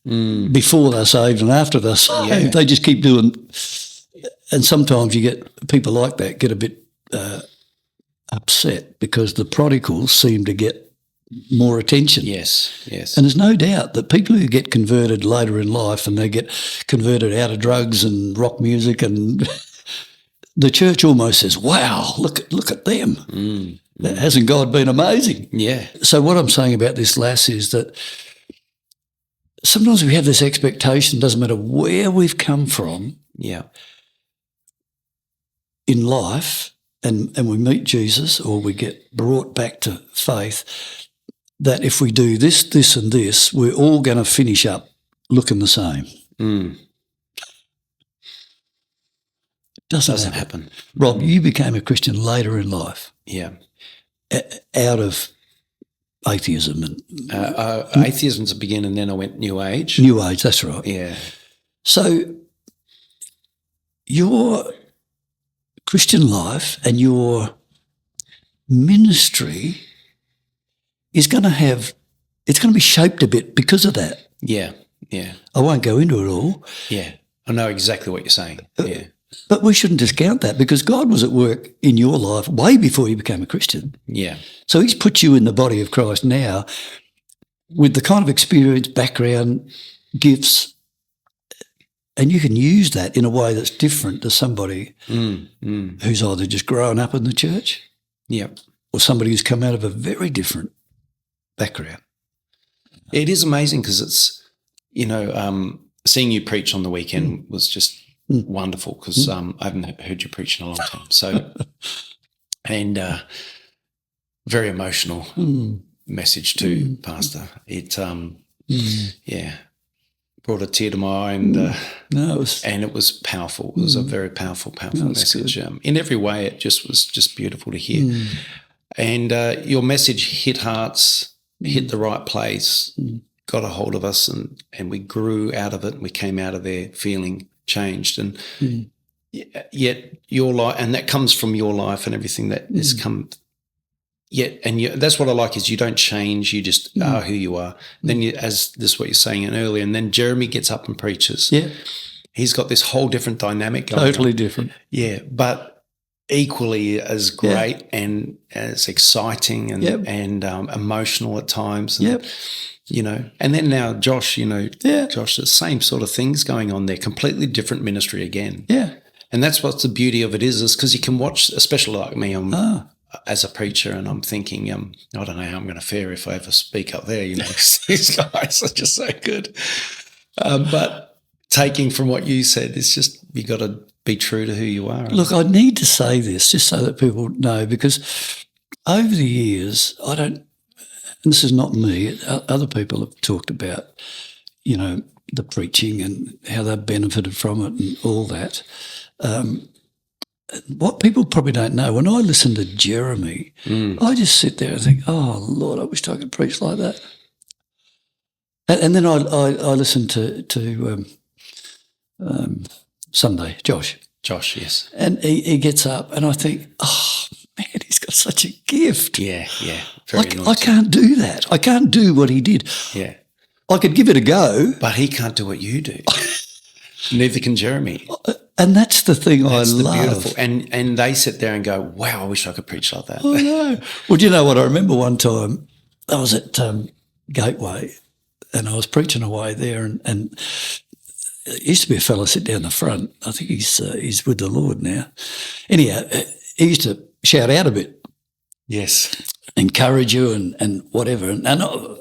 before they're saved and after they're saved. Yeah. They just keep doing, and sometimes you get people like that get a bit upset because the prodigals seem to get more attention. Yes. And there's no doubt that people who get converted later in life and they get converted out of drugs and rock music, and the church almost says, "Wow, look at them. Hasn't God been amazing?" Yeah. So what I'm saying about this lass is that sometimes we have this expectation, doesn't matter where we've come from in life, and we meet Jesus, or we get brought back to faith, that if we do this, this and this, we're all going to finish up looking the same. Doesn't happen. Rob, you became a Christian later in life. Yeah. Out of atheism. Atheism's a begin, and then I went New Age. New Age, that's right. Yeah. So your Christian life and your ministry is going to be shaped a bit because of that. Yeah, yeah. I won't go into it all. Yeah, I know exactly what you're saying. Yeah. But we shouldn't discount that, because God was at work in your life way before you became a Christian. Yeah. So he's put you in the body of Christ now with the kind of experience, background, gifts, and you can use that in a way that's different to somebody who's either just grown up in the church, or somebody who's come out of a very different background. It is amazing because it's, seeing you preach on the weekend was just wonderful, because I haven't heard you preach in a long time. So, and very emotional message too, Pastor. It, brought a tear to my eye, and it was powerful. It was a very powerful message. In every way, it was just beautiful to hear. And your message hit hearts, hit the right place, got a hold of us, and we grew out of it. And we came out of there feeling changed, and yet your life, and that comes from your life and everything that has come. Yet, that's what I like, is you don't change, you just are who you are. Then, as this is what you're saying earlier, and then Jeremy gets up and preaches. Yeah, he's got this whole different dynamic going totally on. Different. Yeah, but equally as great and as exciting and emotional at times. And, and then now Josh, Josh, the same sort of things going on there, completely different ministry again. Yeah. And that's what's the beauty of it is because you can watch, especially like me, as a preacher, and I'm thinking, I don't know how I'm going to fare if I ever speak up there, these guys are just so good. But taking from what you said, it's just, you got to be true to who you are. Look, I need to say this just so that people know, because over the years, and this is not me, other people have talked about, the preaching and how they've benefited from it and all that. What people probably don't know, when I listen to Jeremy, I just sit there and think, oh, Lord, I wish I could preach like that. And then I listen to Sunday, Josh. Josh, yes. And he gets up and I think, oh, man, he's got such a gift. Yeah. I can't do that. I can't do what he did. Yeah. I could give it a go. But he can't do what you do. Neither can Jeremy. And that's the thing that's I love. Beautiful. And they sit there and go, wow, I wish I could preach like that. I know. Well, do you know what? I remember one time I was at Gateway and I was preaching away there, and there used to be a fellow sit down the front. I think he's with the Lord now. Anyhow, he used to shout out a bit. Yes. Encourage you and whatever. And I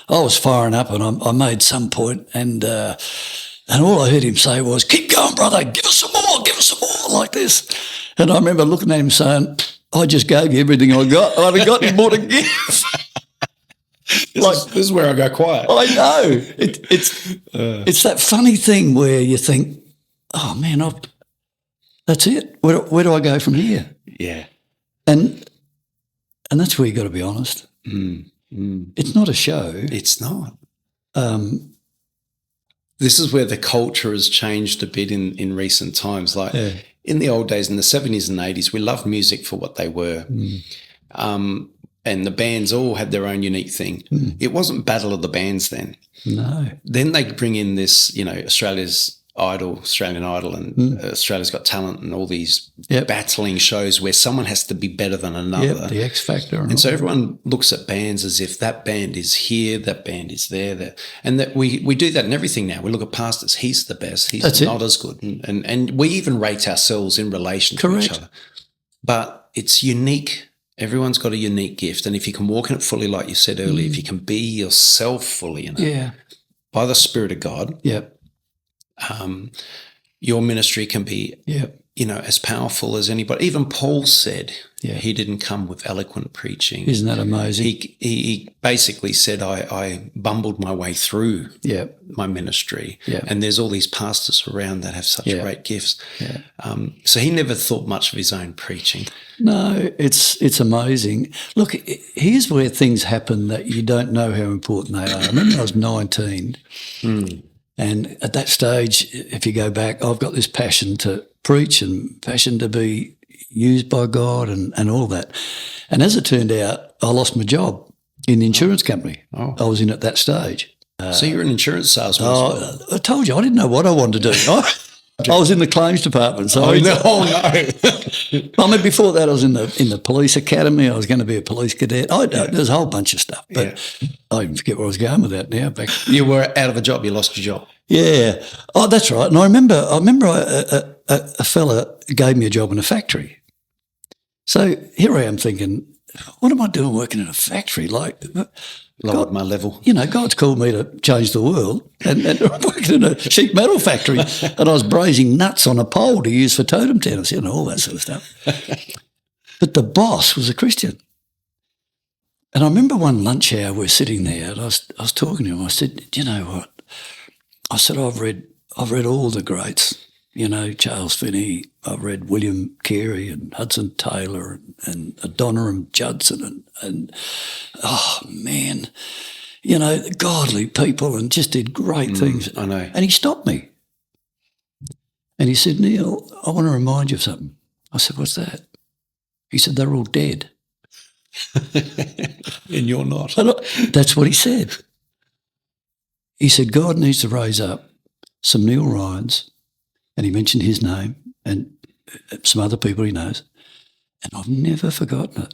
was firing up, and I made some point, and all I heard him say was, keep going, brother, give us some more, like this. And I remember looking at him saying, I just gave you everything I got. I haven't got any more to give. This is where I go quiet. I know. It's that funny thing where you think, oh, man, that's it. Where do I go from here? Yeah. And that's where you got to be honest. It's not a show. It's not. This is where the culture has changed a bit in recent times. Like in the old days, in the 70s and 80s, we loved music for what they were. And the bands all had their own unique thing. It wasn't Battle of the Bands then. No. Then they bring in this, Australian Idol and Australia's Got Talent and all these battling shows where someone has to be better than another. Yep, the X Factor. And so everyone looks at bands as if that band is here, that band is there. And that we do that in everything now. We look at pastors, he's the best, he's not as good. And we even rate ourselves in relation to each other. But it's unique. Everyone's got a unique gift. And if you can walk in it fully, like you said earlier, if you can be yourself fully in it, by the Spirit of God, your ministry can be, as powerful as anybody. Even Paul said he didn't come with eloquent preaching. Isn't that amazing? He basically said, I bumbled my way through my ministry. Yeah. And there's all these pastors around that have such great gifts. Yeah. So he never thought much of his own preaching. No, it's amazing. Look, here's where things happen that you don't know how important they are. I remember I was 19 and at that stage, if you go back, I've got this passion to preach and passion to be used by God and all that. And as it turned out, I lost my job in the insurance company I was in at that stage. So you're an insurance salesman as well? I told you, I didn't know what I wanted to do. I was in the claims department. So no. I mean, before that, I was in the police academy. I was going to be a police cadet. There's a whole bunch of stuff, but I even forget where I was going with that now. You were out of a job. You lost your job. Yeah. Oh, that's right. And I remember a fella gave me a job in a factory. So here I am thinking, what am I doing working in a factory? Lowered my level. God's called me to change the world and I'm working in a sheet metal factory and I was brazing nuts on a pole to use for totem tennis, all that sort of stuff. But the boss was a Christian. And I remember one lunch hour we're sitting there and I was talking to him. I said, do you know what? I said, I've read all the greats, Charles Finney, I've read William Carey and Hudson Taylor and Adoniram Judson and oh, man, godly people and just did great things. I know. And he stopped me. And he said, Neil, I want to remind you of something. I said, what's that? He said, they're all dead. And you're not. That's what he said. He said, God needs to raise up some Neil Ryans, and he mentioned his name and some other people he knows, and I've never forgotten it.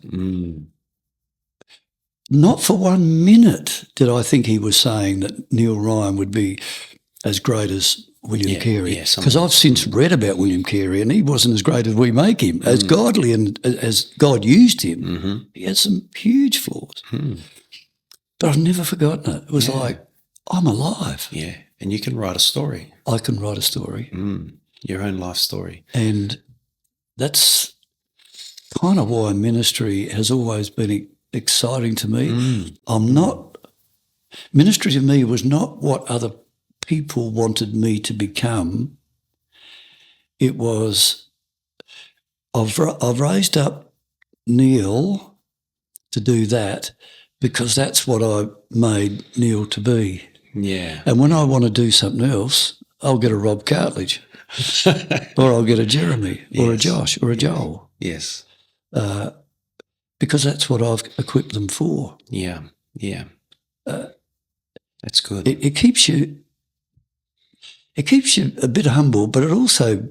Not for 1 minute did I think he was saying that Neil Ryan would be as great as William Carey, because I've since read about William Carey and he wasn't as great as we make him, as godly and as God used him. Mm-hmm. He had some huge flaws. But I've never forgotten it. It was like, I'm alive. Yeah, and you can write a story. I can write a story. Your own life story. And that's kind of why ministry has always been exciting to me. Ministry to me was not what other people wanted me to become. It was, I've raised up Neil to do that because that's what I made Neil to be. Yeah. And when I want to do something else, I'll get a Rob Cartledge or I'll get a Jeremy or a Josh or a Joel. Yes. Because that's what I've equipped them for. Yeah, yeah. That's good. It keeps you a bit humble, but it also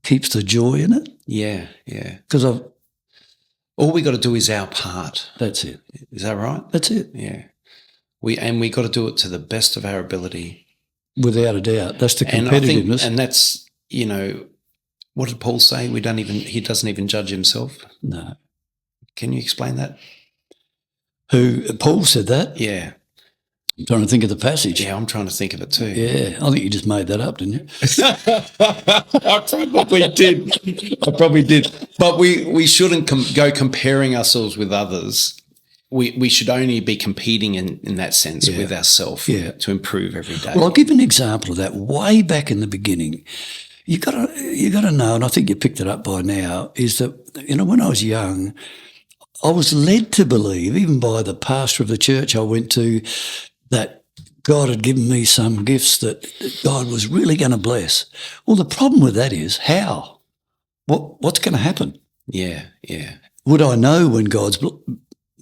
keeps the joy in it. Yeah, yeah. Because all we got to do is our part. That's it. Is that right? That's it. Yeah. We got to do it to the best of our ability. Without a doubt. That's the competitiveness. And that's, what did Paul say? He doesn't even judge himself. No. Can you explain that? Paul said that? Yeah. I'm trying to think of the passage. Yeah, I'm trying to think of it too. Yeah, I think you just made that up, didn't you? I probably did. But we shouldn't go comparing ourselves with others. We should only be competing in that sense with ourselves to improve every day. Well, I'll give you an example of that. Way back in the beginning, you got to know, and I think you picked it up by now, is that when I was young, I was led to believe, even by the pastor of the church I went to, that God had given me some gifts that God was really going to bless. Well, the problem with that is how? What's going to happen? Yeah, yeah. Would I know when God's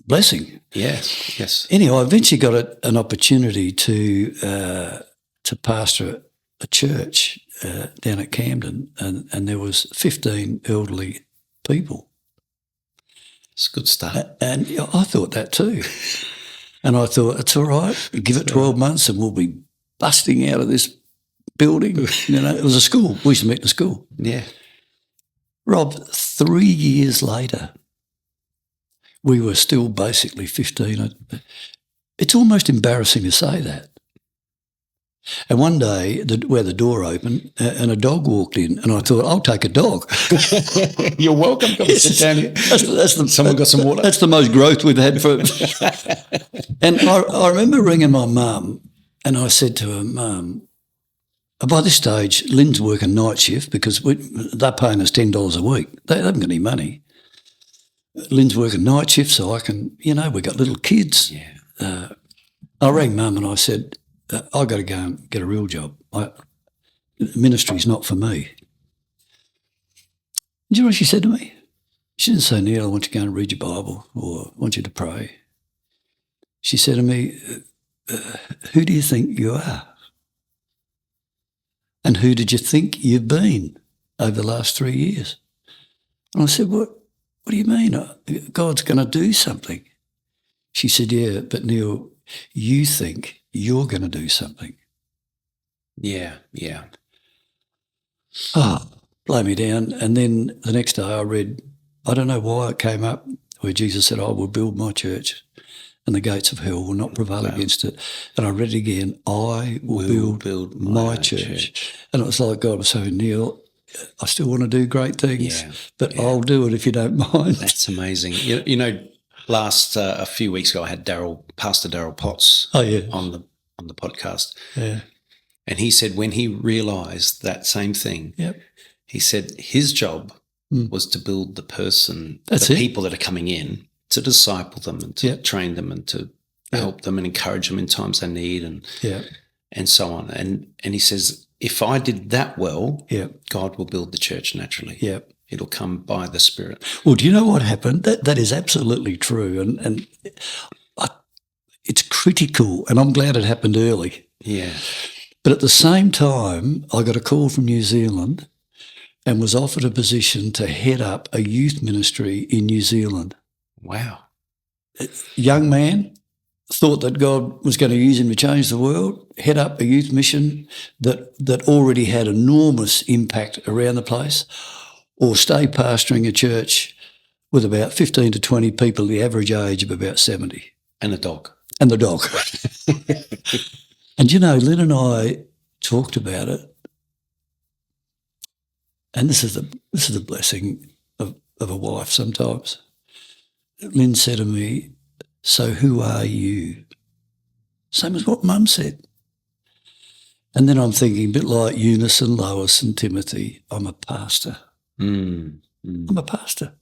blessing? Yes, yes. Anyway, I eventually got an opportunity to pastor a church down at Camden, and there was 15 elderly people. It's a good start. And I thought that too. And I thought, it's all right, give it 12 months and we'll be busting out of this building. It was a school. We used to meet in the school. Yeah. Rob, 3 years later, we were still basically 15. It's almost embarrassing to say that. And one day, where the door opened, and a dog walked in, and I thought, I'll take a dog. You're welcome. Come sit down here. Someone got some water. That's the most growth we've had for. And I remember ringing my mum, and I said to her, Mum, by this stage, Lynn's working night shift because they're paying us $10 a week. They haven't got any money. Lynn's working night shift, so I can, we've got little kids. Yeah. I rang Mum and I said, I've got to go and get a real job. Ministry's not for me. Do you know what she said to me? She didn't say, Neil, I want you to go and read your Bible or I want you to pray. She said to me, who do you think you are? And who did you think you've been over the last 3 years? And I said, what do you mean? God's going to do something. She said, yeah, but Neil, you think you're going to do something. Yeah. Oh, blow me down. And then the next day I read, I don't know why it came up, where Jesus said, I will build my church and the gates of hell will not prevail against it. And I read it again, I will build my church. And it was like God was saying, Neil, I still want to do great things, but I'll do it if you don't mind. That's amazing. Last a few weeks ago, I had Pastor Daryl Potts on the podcast. Yeah. And he said when he realised that same thing, he said his job was to build the people that are coming in, to disciple them and to train them and to help them and encourage them in times they need and so on. And he says, if I did that well, God will build the church naturally. Yeah. It'll come by the Spirit. Well, do you know what happened? That is absolutely true. And it's critical, and I'm glad it happened early. Yeah. But at the same time, I got a call from New Zealand and was offered a position to head up a youth ministry in New Zealand. Wow. Young man, thought that God was going to use him to change the world, head up a youth mission that already had enormous impact around the place, or stay pastoring a church with about 15 to 20 people, the average age of about 70. And a dog. And the dog. And, Lynn and I talked about it, and this is the blessing of a wife sometimes. Lynn said to me, so who are you? Same as what Mum said. And then I'm thinking, a bit like Eunice and Lois and Timothy, I'm a pastor. I'm a pastor.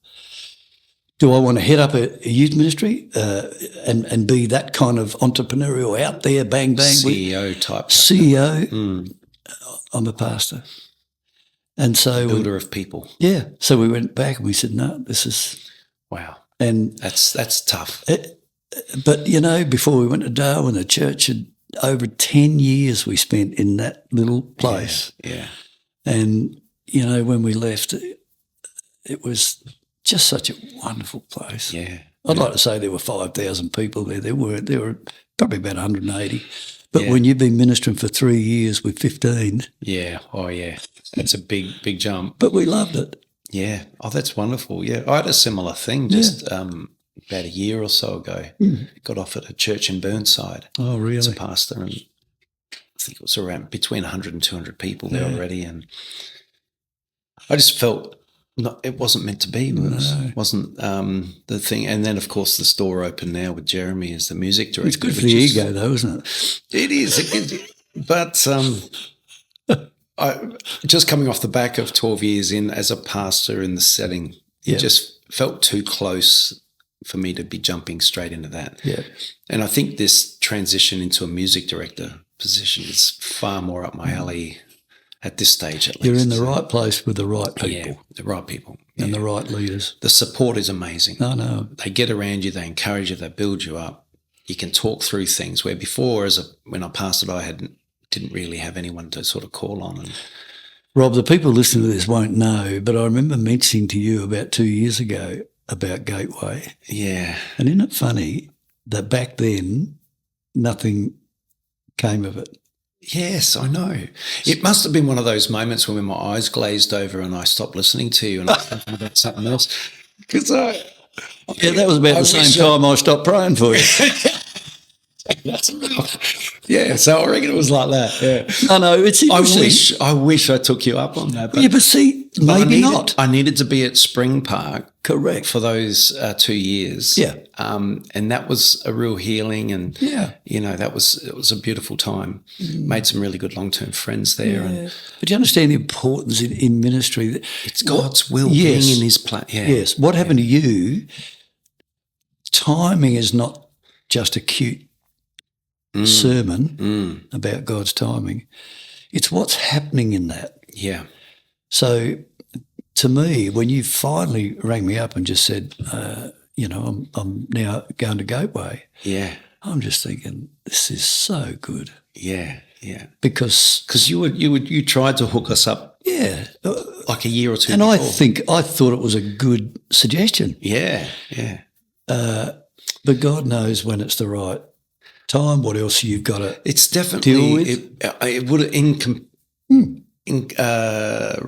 Do I want to head up a youth ministry and be that kind of entrepreneurial out there, bang, bang? CEO type. CEO. I'm a pastor. And so builder of people. Yeah. So we went back and we said, no, this is... Wow. And that's tough. But, before we went to Darwin, the church had over 10 years we spent in that little place. Yeah. And, when we left, it was just such a wonderful place. Yeah. I'd like to say there were 5,000 people there. There were probably about 180. But when you've been ministering for 3 years with 15. Yeah. Oh, yeah. That's a big jump. But we loved it. Yeah. Oh, that's wonderful. Yeah. I had a similar thing just about a year or so ago. Got offered a church in Burnside. Oh, really? As a pastor. And I think it was around between 100 and 200 people there already. And I just felt it wasn't meant to be. It wasn't the thing. And then, of course, the store opened now with Jeremy as the music director. It's good for the ego, though, isn't it? It is. But I just coming off the back of 12 years in as a pastor in the setting, it just felt too close for me to be jumping straight into that. Yeah. And I think this transition into a music director position is far more up my alley at this stage, at least. You're in the right place with the right people. Yeah, the right people. And the right leaders. The support is amazing. No. They get around you, they encourage you, they build you up. You can talk through things where before, when I pastored, I didn't really have anyone to sort of call on. Rob, the people listening to this won't know, but I remember mentioning to you about 2 years ago about Gateway. Yeah. And isn't it funny that back then nothing came of it? Yes, I know. It must have been one of those moments when my eyes glazed over and I stopped listening to you and I was thinking about something else. Because that was about the same time I stopped praying for you. Yeah, so I reckon it was like that. Yeah, I know, it's interesting. I wish I took you up on that. But, Yeah, but see, maybe not. I needed to be at Spring Park, Correct. for those 2 years. Yeah. And that was a real healing, and you know, it was a beautiful time. Made some really good long-term friends there. Yeah. But you understand the importance in ministry? It's God's will, yes, being in His place. Yeah. Yes. What happened to you? Timing is not just a cute sermon about God's timing. It's what's happening in that. Yeah. So, to me, when you finally rang me up and just said, you know, I'm now going to Gateway. Yeah. I'm just thinking, this is so good. Yeah. Yeah. Because you tried to hook us up. Yeah. Like a year or two and before. I thought it was a good suggestion. Yeah. Yeah. But God knows when it's the right time, what else you've got to It's definitely deal with. It would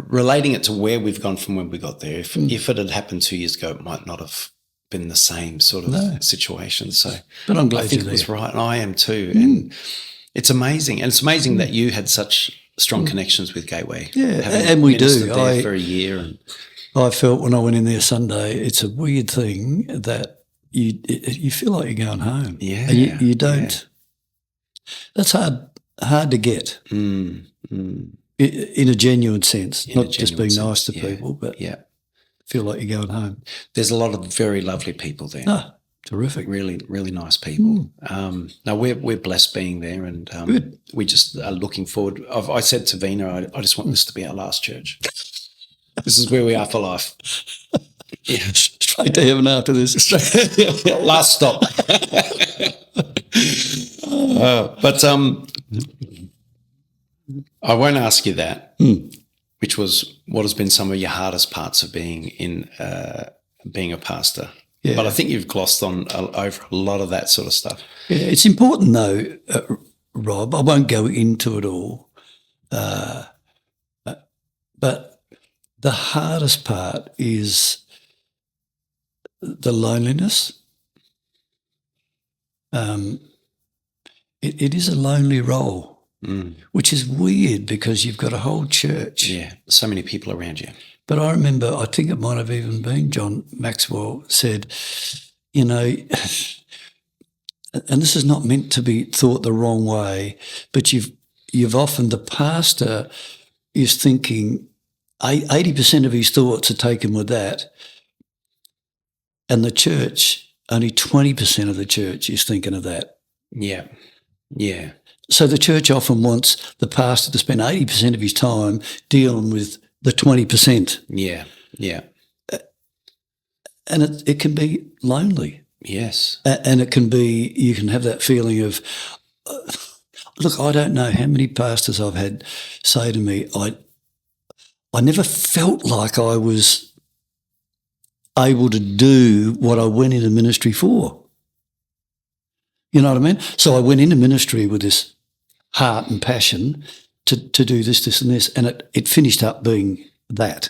relating it to where we've gone from when we got there. If it had happened 2 years ago, it might not have been the same sort of situation. So, but I'm glad I think you're it was there. right, and I am too. And it's amazing, and it's amazing that you had such strong connections with Gateway. Yeah, having and we ministered do. there for a year, and I felt when I went in there Sunday, it's a weird thing that you feel like you're going home. Yeah, and you don't. Yeah. That's hard to get in a genuine sense, not just being nice to people, but feel like you're going home. There's a lot of very lovely people there. Ah, terrific. Really, really nice people. No, we're blessed being there, and good. We just are looking forward. I said to Vina, I just want this to be our last church. This is where we are for life. Yeah, straight to heaven after this. Last stop. But I won't ask you that, which was what has been some of your hardest parts of being a pastor. Yeah. But I think you've glossed on over a lot of that sort of stuff. Yeah, it's important though, Rob. I won't go into it all, but the hardest part is the loneliness. It is a lonely role, which is weird because you've got a whole church. Yeah, so many people around you. But I remember, I think it might have even been John Maxwell said, you know, and this is not meant to be thought the wrong way, but you've often, the pastor is thinking 80% of his thoughts are taken with that, and the church, only 20% of the church is thinking of that. Yeah, yeah. So the church often wants the pastor to spend 80% of his time dealing with the 20%. Yeah, yeah. And it can be lonely. Yes. And it can be, you can have that feeling of, look, I don't know how many pastors I've had say to me, I never felt like I was able to do what I went into ministry for. You know what I mean? So I went into ministry with this heart and passion to do this, and this, and it finished up being that.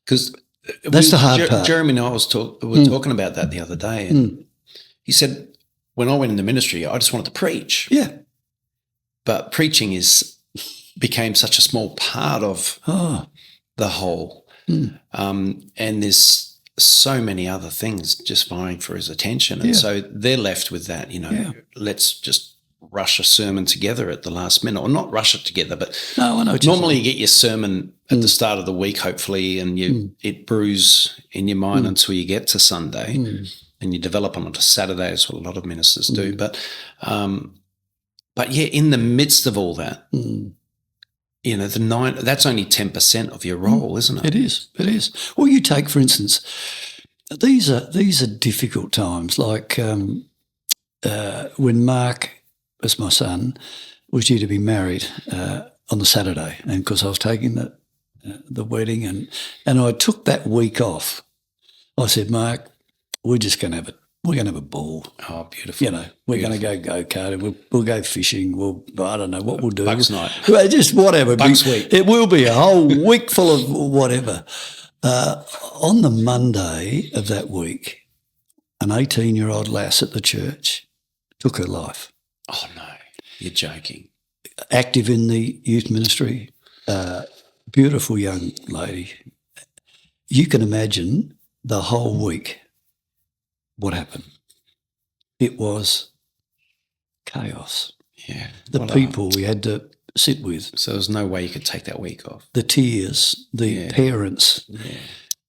Because that's the hard part. Jeremy and I were talking about that the other day, and he said, when I went into ministry, I just wanted to preach. Yeah. But preaching became such a small part of the whole. And there's so many other things just vying for his attention. And so they're left with that, let's just rush a sermon together at the last minute, or not rush it together, but no, I know normally you get your sermon at the start of the week, hopefully, and it brews in your mind until you get to Sunday, and you develop on it to Saturday, is what a lot of ministers do. But yeah, in the midst of all that, that's only 10% of your role, isn't it? It is. Well, you take, for instance, these are difficult times. Like when Mark, as my son, was due to be married on the Saturday, and because I was taking the wedding, and I took that week off. I said, Mark, we're just going to have a ball. Oh, beautiful. We're going to go karting. We'll go fishing. I don't know what we'll do. Bucks night. Just whatever. Bucks week. It will be a whole week full of whatever. On the Monday of that week, an 18-year-old lass at the church took her life. Oh, no. You're joking. Active in the youth ministry, beautiful young lady. You can imagine the whole week what happened. It was chaos. Yeah. The people we had to sit with. So there's no way you could take that week off. The tears, the parents,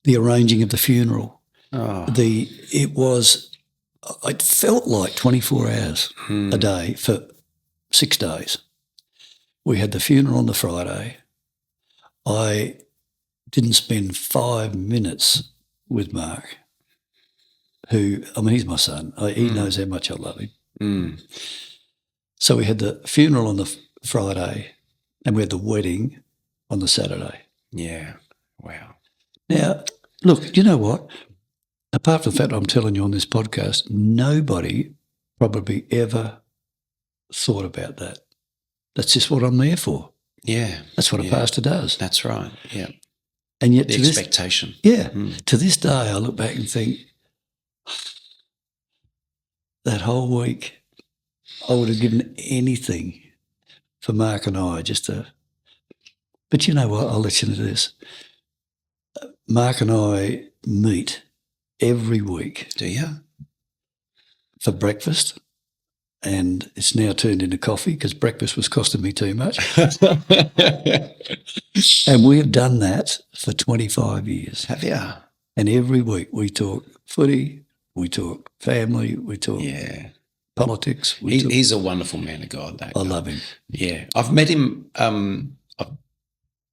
the arranging of the funeral. Oh. It felt like 24 hours a day for 6 days. We had the funeral on the Friday. I didn't spend 5 minutes with Mark, who, I mean, he's my son. He knows how much I love him. So we had the funeral on the Friday and we had the wedding on the Saturday. Yeah. Wow. Now, look, you know what? Apart from the fact I'm telling you on this podcast, nobody probably ever thought about that. That's just what I'm there for. Yeah. That's what a pastor does. That's right. Yeah. And yet the expectation. To this day I look back and think, that whole week I would have given anything for Mark and I just to... But you know what? I'll let you know this. Mark and I meet every week. Do you? For breakfast. And it's now turned into coffee because breakfast was costing me too much. And we have done that for 25 years. Have you? And every week we talk footy, we talk family, we talk politics. He's a wonderful man of God, that guy. I love him. Yeah. I've met him.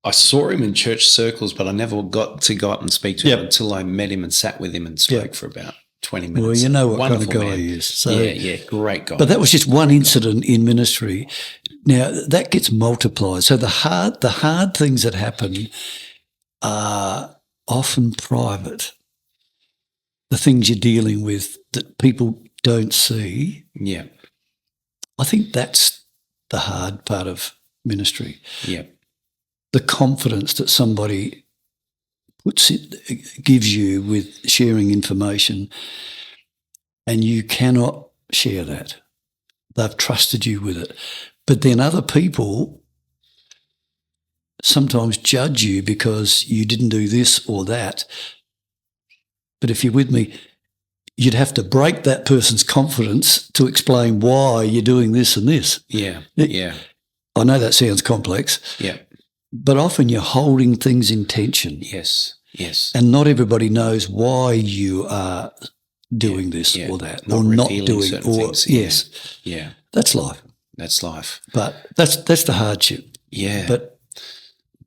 I saw him in church circles, but I never got to go up and speak to him until I met him and sat with him and spoke for about 20 minutes. Well, you know what wonderful kind of guy man. he is. So, great guy. But that was just one incident in ministry. Now, that gets multiplied. So the hard things that happen are often private. The things you're dealing with that people don't see. Yeah. I think that's the hard part of ministry. Yeah. The confidence that somebody gives you with sharing information, and you cannot share that. They've trusted you with it. But then other people sometimes judge you because you didn't do this or that. But if you're with me, you'd have to break that person's confidence to explain why you're doing this and this. Yeah. I know that sounds complex. Yeah. But often you're holding things in tension. Yes. And not everybody knows why you are doing this or that, or not doing, or things. Yeah. That's life. But that's the hardship. Yeah. But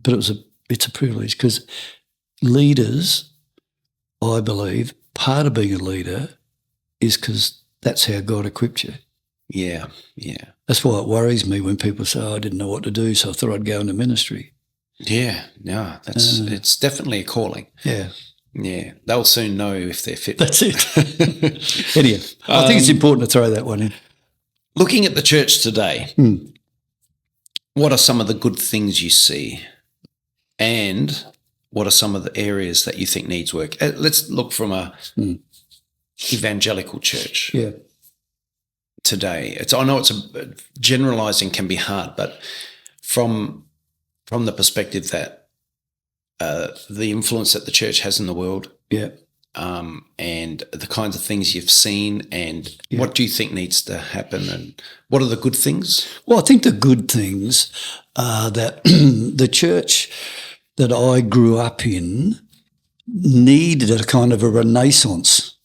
it's a privilege because leaders, I believe, part of being a leader is because that's how God equipped you. Yeah. That's why it worries me when people say, I didn't know what to do, so I thought I'd go into ministry. Yeah, no, it's definitely a calling. Yeah. They'll soon know if they're fit. That's it. Anyway, I think it's important to throw that one in. Looking at the church today, what are some of the good things you see, and what are some of the areas that you think needs work? Let's look from a evangelical church. Yeah. Today, I know generalizing can be hard, but from the perspective that the influence that the church has in the world, and the kinds of things you've seen, and what do you think needs to happen, and what are the good things? Well, I think the good things are that the church that I grew up in needed a kind of a renaissance.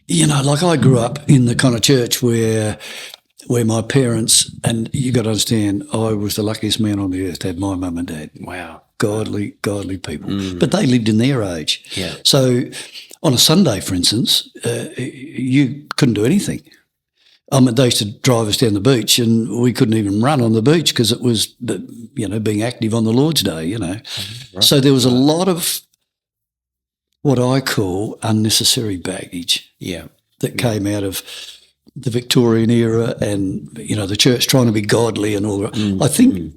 You know, like I grew up in the kind of church where my parents, and you got to understand, I was the luckiest man on the earth to have my mum and dad. Wow. Godly people. But they lived in their age. Yeah. So on a Sunday, for instance, you couldn't do anything. They used to drive us down the beach and we couldn't even run on the beach because it was, being active on the Lord's Day, Right. So there was a lot of what I call unnecessary baggage that came out of the Victorian era and, the church trying to be godly and all that. I think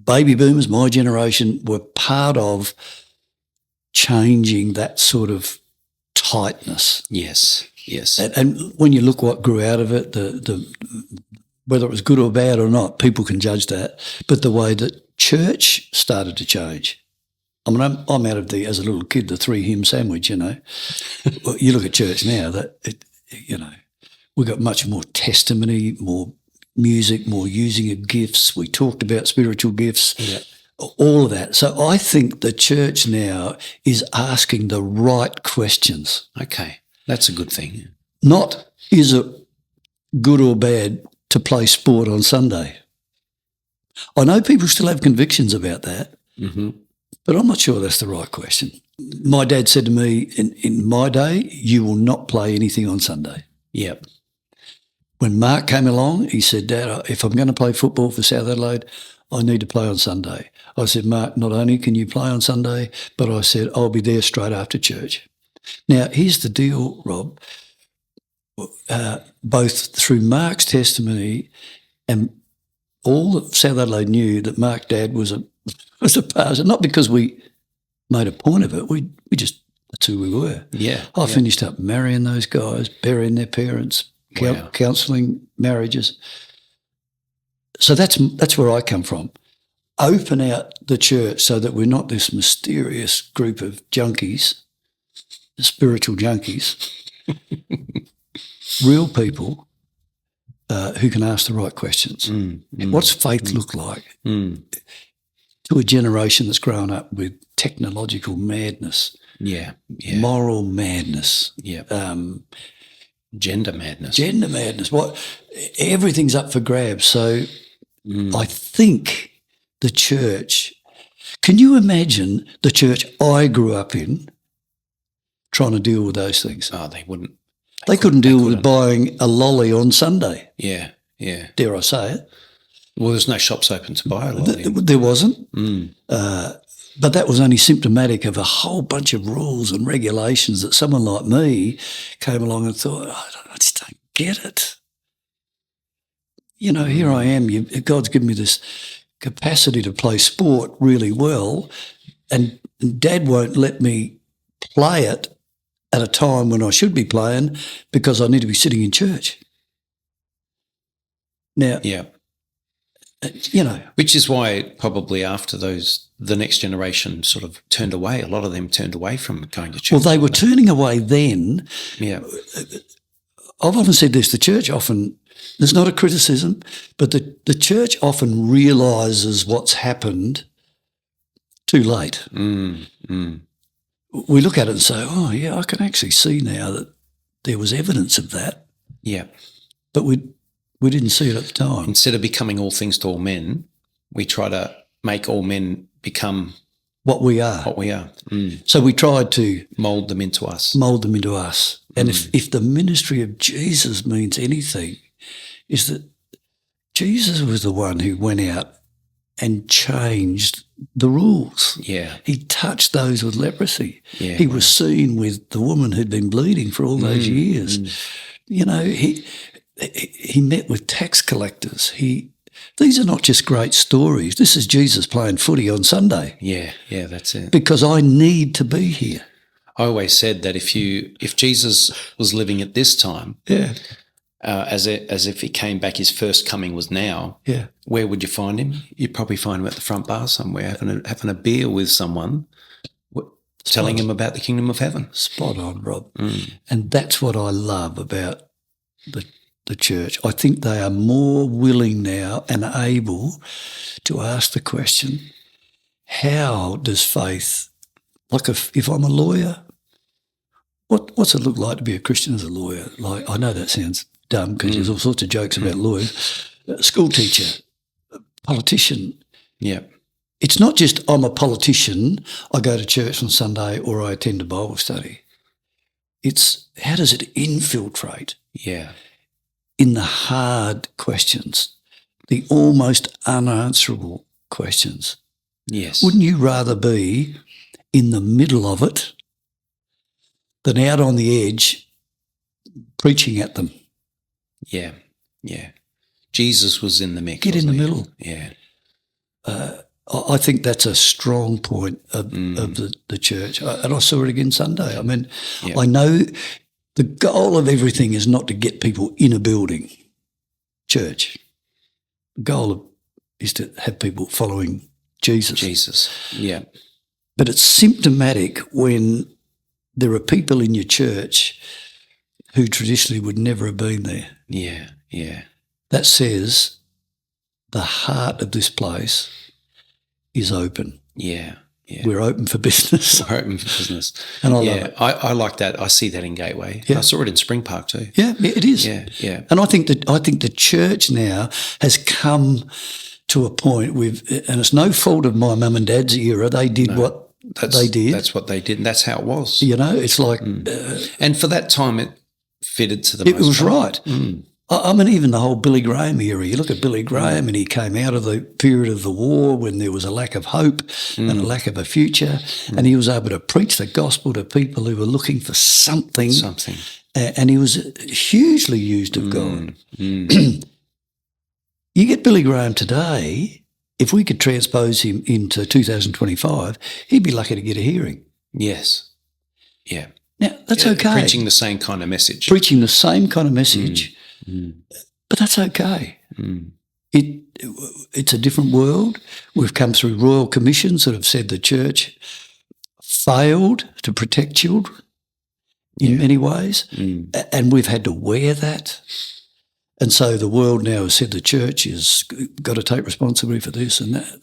baby boomers, my generation, were part of changing that sort of tightness. Yes. Yes. And when you look what grew out of it, whether it was good or bad or not, people can judge that. But the way that church started to change. I mean, I'm out of as a little kid, the 3 hymn sandwich, you know. Well, you look at church now, we've got much more testimony, more music, more using of gifts. We talked about spiritual gifts, all of that. So I think the church now is asking the right questions. Okay, that's a good thing. Not, is it good or bad to play sport on Sunday? I know people still have convictions about that, but I'm not sure that's the right question. My dad said to me, in my day, you will not play anything on Sunday. Yep. When Mark came along, he said, Dad, if I'm going to play football for South Adelaide, I need to play on Sunday. I said, Mark, not only can you play on Sunday, but I said, I'll be there straight after church. Now, here's the deal, Rob. Both through Mark's testimony and all that South Adelaide knew that Mark's dad was a pastor, not because we made a point of it. We just, that's who we were. Yeah. I finished up marrying those guys, burying their parents, counselling marriages. So that's where I come from. Open out the church so that we're not this mysterious group of junkies, spiritual junkies, real people who can ask the right questions. What's faith look like to a generation that's grown up with technological madness, moral madness, gender madness. Gender madness. Everything's up for grabs. So I think the church, can you imagine the church I grew up in trying to deal with those things? Oh, they wouldn't. They couldn't deal with buying a lolly on Sunday. Yeah. Dare I say it? Well, there's no shops open to buy a lolly. There wasn't. But that was only symptomatic of a whole bunch of rules and regulations that someone like me came along and thought, I just don't get it. You know, here I am. God's given me this capacity to play sport really well, and Dad won't let me play it at a time when I should be playing because I need to be sitting in church. Now, you know. Which is why probably after the next generation sort of turned away. A lot of them turned away from going to church. Well, they were turning away then. Yeah. I've often said this, the church often, there's not a criticism, but the church often realises what's happened too late. We look at it and say, oh, yeah, I can actually see now that there was evidence of that. Yeah. But we didn't see it at the time. Instead of becoming all things to all men, we try to make all men become what we are. So we tried to mould them into us. And if the ministry of Jesus means anything, is that Jesus was the one who went out and changed the rules. Yeah. He touched those with leprosy. Yeah. He was seen with the woman who'd been bleeding for all those years. You know, he met with tax collectors. These are not just great stories. This is Jesus playing footy on Sunday. Yeah, that's it. Because I need to be here. I always said that if Jesus was living at this time, as if he came back, his first coming was now. Yeah. Where would you find him? You'd probably find him at the front bar somewhere, having a beer with someone, telling him about the kingdom of heaven. Spot on, Rob. And that's what I love about the church. I think they are more willing now and able to ask the question, how does faith, like if I'm a lawyer, what's it look like to be a Christian as a lawyer? Like, I know that sounds dumb because there's all sorts of jokes about lawyers. School teacher, politician. Yeah. It's not just I'm a politician, I go to church on Sunday or I attend a Bible study. It's how does it infiltrate? Yeah. In the hard questions, the almost unanswerable questions. Yes. Wouldn't you rather be in the middle of it than out on the edge preaching at them? Yeah. Jesus was in the mix. Get in the middle. Yeah. I think that's a strong point of the church. And I saw it again Sunday. I mean, I know The goal of everything is not to get people in a building, church. The goal is to have people following Jesus. Jesus, yeah. But it's symptomatic when there are people in your church who traditionally would never have been there. Yeah, yeah. That says the heart of this place is open. Yeah, yeah. We're open for business. We're open for business. And I love it. I like that. I see that in Gateway. Yeah. I saw it in Spring Park too. Yeah, it is. Yeah, yeah. And I think the church now has come to a point and it's no fault of my mum and dad's era. They did what they did. That's what they did, and that's how it was. You know, it's like... and for that time, it fitted to the It was right. Mm. I mean, even the whole Billy Graham era. You look at Billy Graham and he came out of the period of the war when there was a lack of hope and a lack of a future, and he was able to preach the gospel to people who were looking for something. And he was hugely used of God. You get Billy Graham today, if we could transpose him into 2025, he'd be lucky to get a hearing. Yes. Yeah. Now, that's okay. Preaching the same kind of message. But that's okay. It's a different world. We've come through royal commissions that have said the church failed to protect children in many ways, and we've had to wear that. And so the world now has said the church has got to take responsibility for this and that.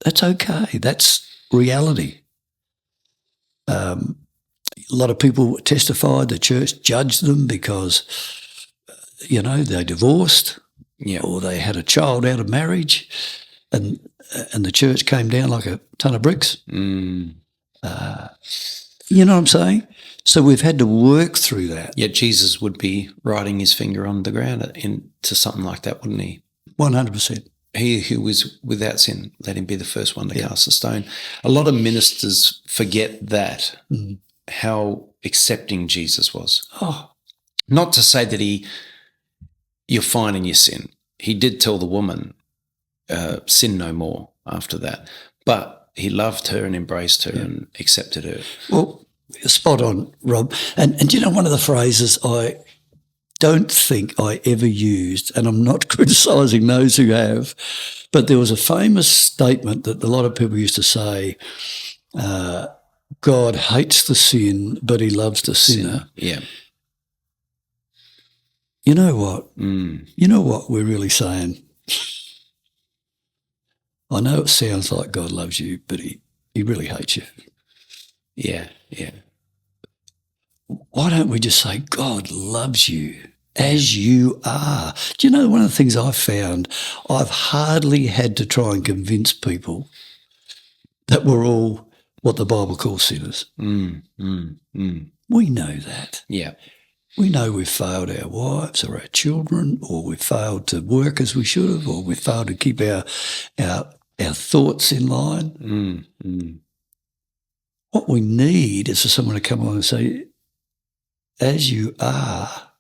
That's okay. That's reality. A lot of people testified the church judged them because, they divorced or they had a child out of marriage and the church came down like a ton of bricks. You know what I'm saying? So we've had to work through that. Yet Jesus would be writing his finger on the ground into something like that, wouldn't he? 100%. He who was without sin, let him be the first one to cast a stone. A lot of ministers forget that, how accepting Jesus was. Oh. Not to say that you're fine in your sin. He did tell the woman, sin no more after that. But he loved her and embraced her and accepted her. Well, spot on, Rob. And one of the phrases I don't think I ever used, and I'm not criticising those who have, but there was a famous statement that a lot of people used to say, God hates the sin, but he loves the sinner. Yeah. You know what? You know what we're really saying? I know it sounds like God loves you, but he really hates you. Yeah, yeah. Why don't we just say God loves you as you are? Do you know one of the things I've found? I've hardly had to try and convince people that we're all what the Bible calls sinners. We know that. Yeah. We know we've failed our wives or our children, or we've failed to work as we should have, or we've failed to keep our thoughts in line. What we need is for someone to come along and say, as you are,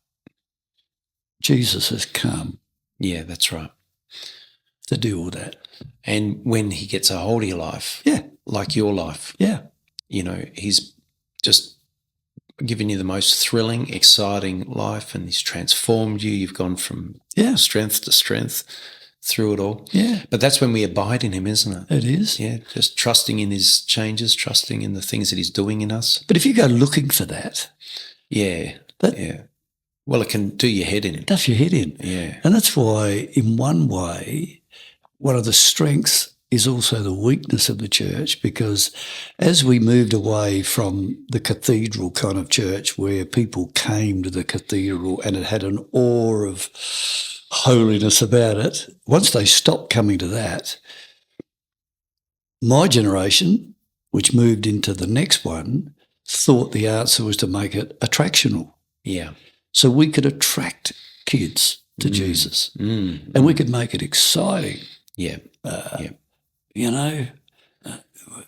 Jesus has come. Yeah, that's right. To do all that. And when he gets a hold of your life, like your life, he's just given you the most thrilling, exciting life, and he's transformed you. You've gone from strength to strength through it all. Yeah. But that's when we abide in him, isn't it? It is. Yeah, just trusting in his changes, trusting in the things that he's doing in us. But if you go looking for that, well, it can do your head in. It does your head in. Yeah. And that's why, in one way, one of the strengths is also the weakness of the church, because as we moved away from the cathedral kind of church where people came to the cathedral and it had an awe of holiness about it, once they stopped coming to that, my generation, which moved into the next one, thought the answer was to make it attractional. Yeah. So we could attract kids to Jesus and we could make it exciting. Yeah.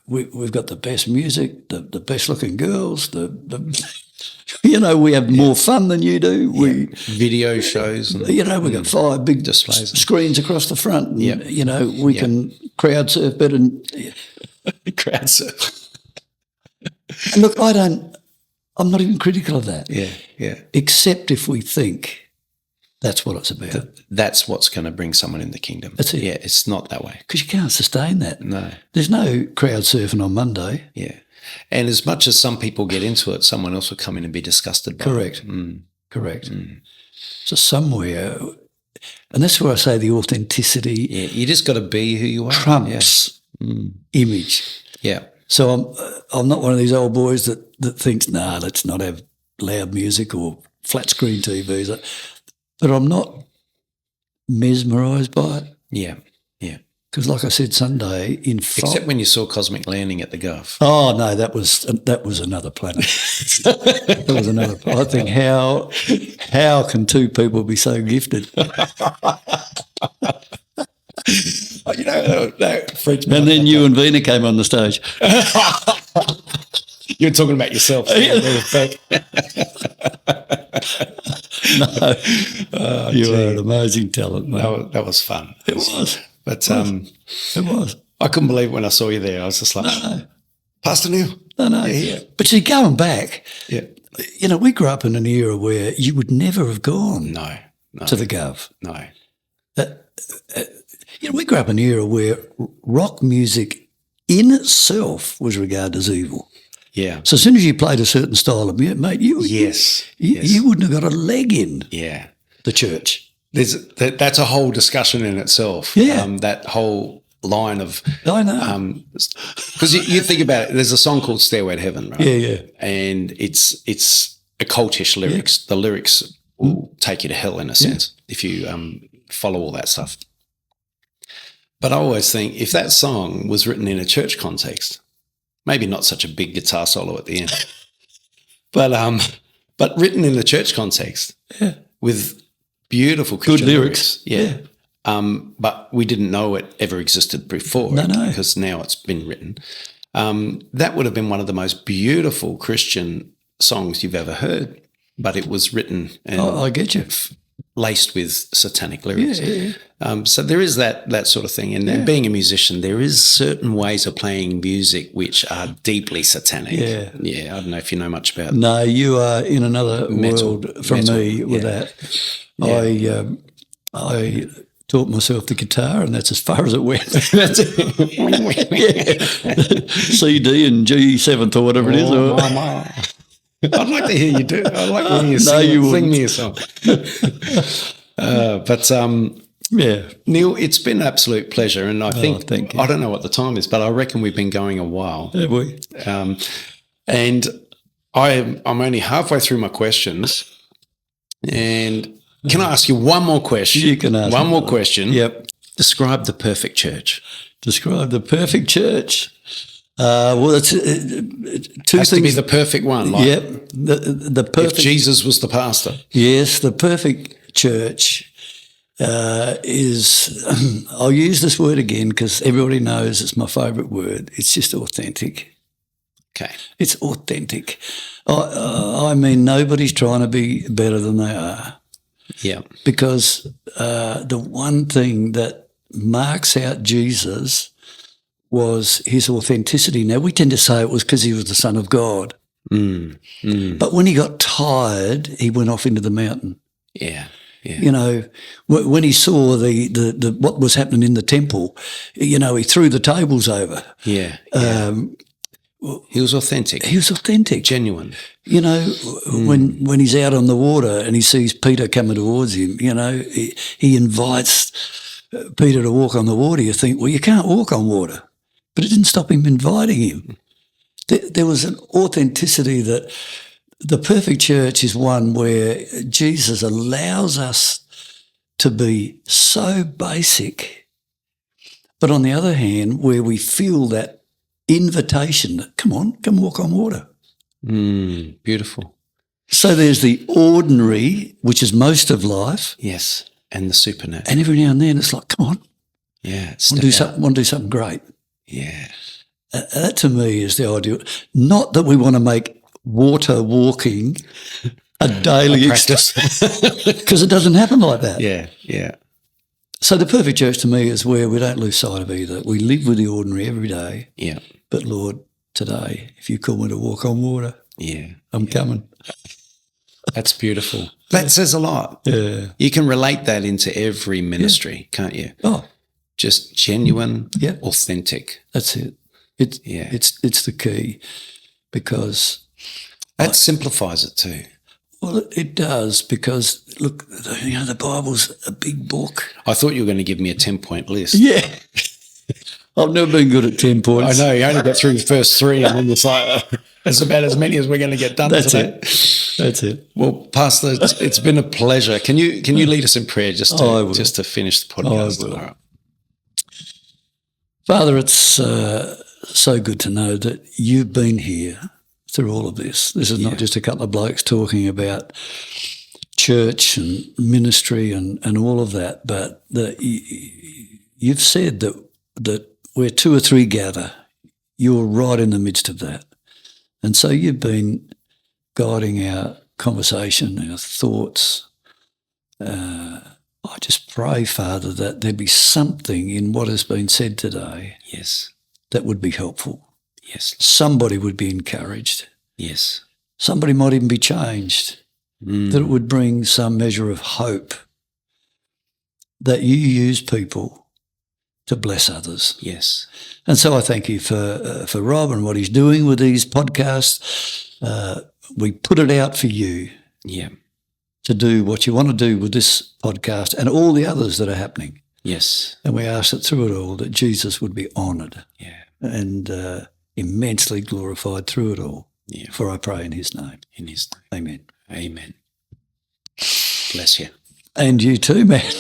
We've got the best music, the best looking girls, we have more fun than you do. Video shows. And, we've got 5 big displays, screens across the front. And, we can crowd surf better. Crowd surf. And look, I don't I'm not even critical of that. Yeah, yeah. Except if we think that's what it's about. That's what's going to bring someone in the kingdom. That's it. Yeah, it's not that way. Because you can't sustain that. No. There's no crowd surfing on Monday. Yeah. And as much as some people get into it, someone else will come in and be disgusted by Correct. it. Correct. So somewhere, and that's where I say the authenticity Yeah, you just got to be who you are. trumps image. Yeah. So I'm not one of these old boys that thinks, let's not have loud music or flat screen TVs. But I'm not mesmerised by it. Yeah, yeah. Because like I said Sunday, except when you saw Cosmic Landing at the Gov. Oh, no, that was another planet. That was another planet. I think how can two people be so gifted? That freaks me and then you and Vina came on the stage. You're talking about yourself. No, you are an amazing talent, mate. That was fun. It was. But it was. I couldn't believe when I saw you there. I was just like, no. Pastor Neil. No. Yeah. But see, going back, yeah. We grew up in an era where you would never have gone to the Gov. No. We grew up in an era where rock music in itself was regarded as evil. Yeah. So as soon as you played a certain style of music, mate, you wouldn't have got a leg in the church. That's a whole discussion in itself. Yeah. That whole line of... I know. Because you think about it, there's a song called Stairway to Heaven, right? Yeah. And it's a cultish lyrics. The lyrics will take you to hell in a sense if you follow all that stuff. But I always think if that song was written in a church context, maybe not such a big guitar solo at the end, but written in the church context with beautiful Christian lyrics. Yeah. But we didn't know it ever existed before because now it's been written. That would have been one of the most beautiful Christian songs you've ever heard, but it was written and I get you. Laced with satanic lyrics. Yeah. So there is that sort of thing. And being a musician, there is certain ways of playing music which are deeply satanic. Yeah. Yeah. I don't know if you know much about No, you are in another world from me with that. Yeah. I taught myself the guitar and that's as far as it went. That's it. C, D and G seventh or whatever it is. I'd like to hear you do. I'd like to hear you sing me a song. Neil, it's been an absolute pleasure, and I think I don't know what the time is, but I reckon we've been going a while. Have we? And I'm only halfway through my questions, and can I ask you one more question? You can ask one more question. Yep. Describe the perfect church. Describe the perfect church. Well, it's two has things. To be the perfect one. Like the perfect. If Jesus was the pastor. Yes, the perfect church is. I'll use this word again because everybody knows it's my favourite word. It's just authentic. Okay. It's authentic. I mean, nobody's trying to be better than they are. Yeah. Because the one thing that marks out Jesus was his authenticity. Now, we tend to say it was because he was the Son of God. But when he got tired, he went off into the mountain. Yeah. You know, when he saw the what was happening in the temple, you know, he threw the tables over. Yeah. He was authentic. He was authentic. Genuine. You know, when he's out on the water and he sees Peter coming towards him, you know, he invites Peter to walk on the water. You think, well, you can't walk on water. But it didn't stop him inviting him. There was an authenticity that the perfect church is one where Jesus allows us to be so basic, but on the other hand, where we feel that invitation that, come on, come walk on water. Beautiful. So there's the ordinary, which is most of life. Yes, and the supernatural. And every now and then it's like, come on. Yeah. Want to do something great. Yeah. That to me is the ideal. Not that we want to make water walking a daily practice, because it doesn't happen like that. Yeah. So the perfect church to me is where we don't lose sight of either. We live with the ordinary every day. Yeah. But Lord, today, if you call me to walk on water, Yeah. I'm coming. That's beautiful. That says a lot. Yeah. You can relate that into every ministry, can't you? Oh, Just genuine, yeah. authentic. That's it. It's the key, because that simplifies it too. Well, it does, because, look, the Bible's a big book. I thought you were going to give me a 10-point list. Yeah. I've never been good at 10 points. I know, you only got through the first 3 and then it's like, that's about as many as we're going to get done today. That's it. Well, Pastor, it's been a pleasure. Can you lead us in prayer just to finish the podcast? All right. Father, it's so good to know that you've been here through all of this. This is not just a couple of blokes talking about church and ministry and all of that, but that you've said that where 2 or 3 gather, you're right in the midst of that. And so you've been guiding our conversation, our thoughts. I just pray, Father, that there be something in what has been said today that would be helpful. Yes. Somebody would be encouraged. Yes. Somebody might even be changed. That it would bring some measure of hope that you use people to bless others. Yes. And so I thank you for Rob and what he's doing with these podcasts. We put it out for you to do what you want to do with this podcast and all the others that are happening. Yes. And we ask that through it all that Jesus would be honoured and immensely glorified through it all. Yeah. For I pray in his name. In his name. Amen. Amen. Bless you. And you too, man.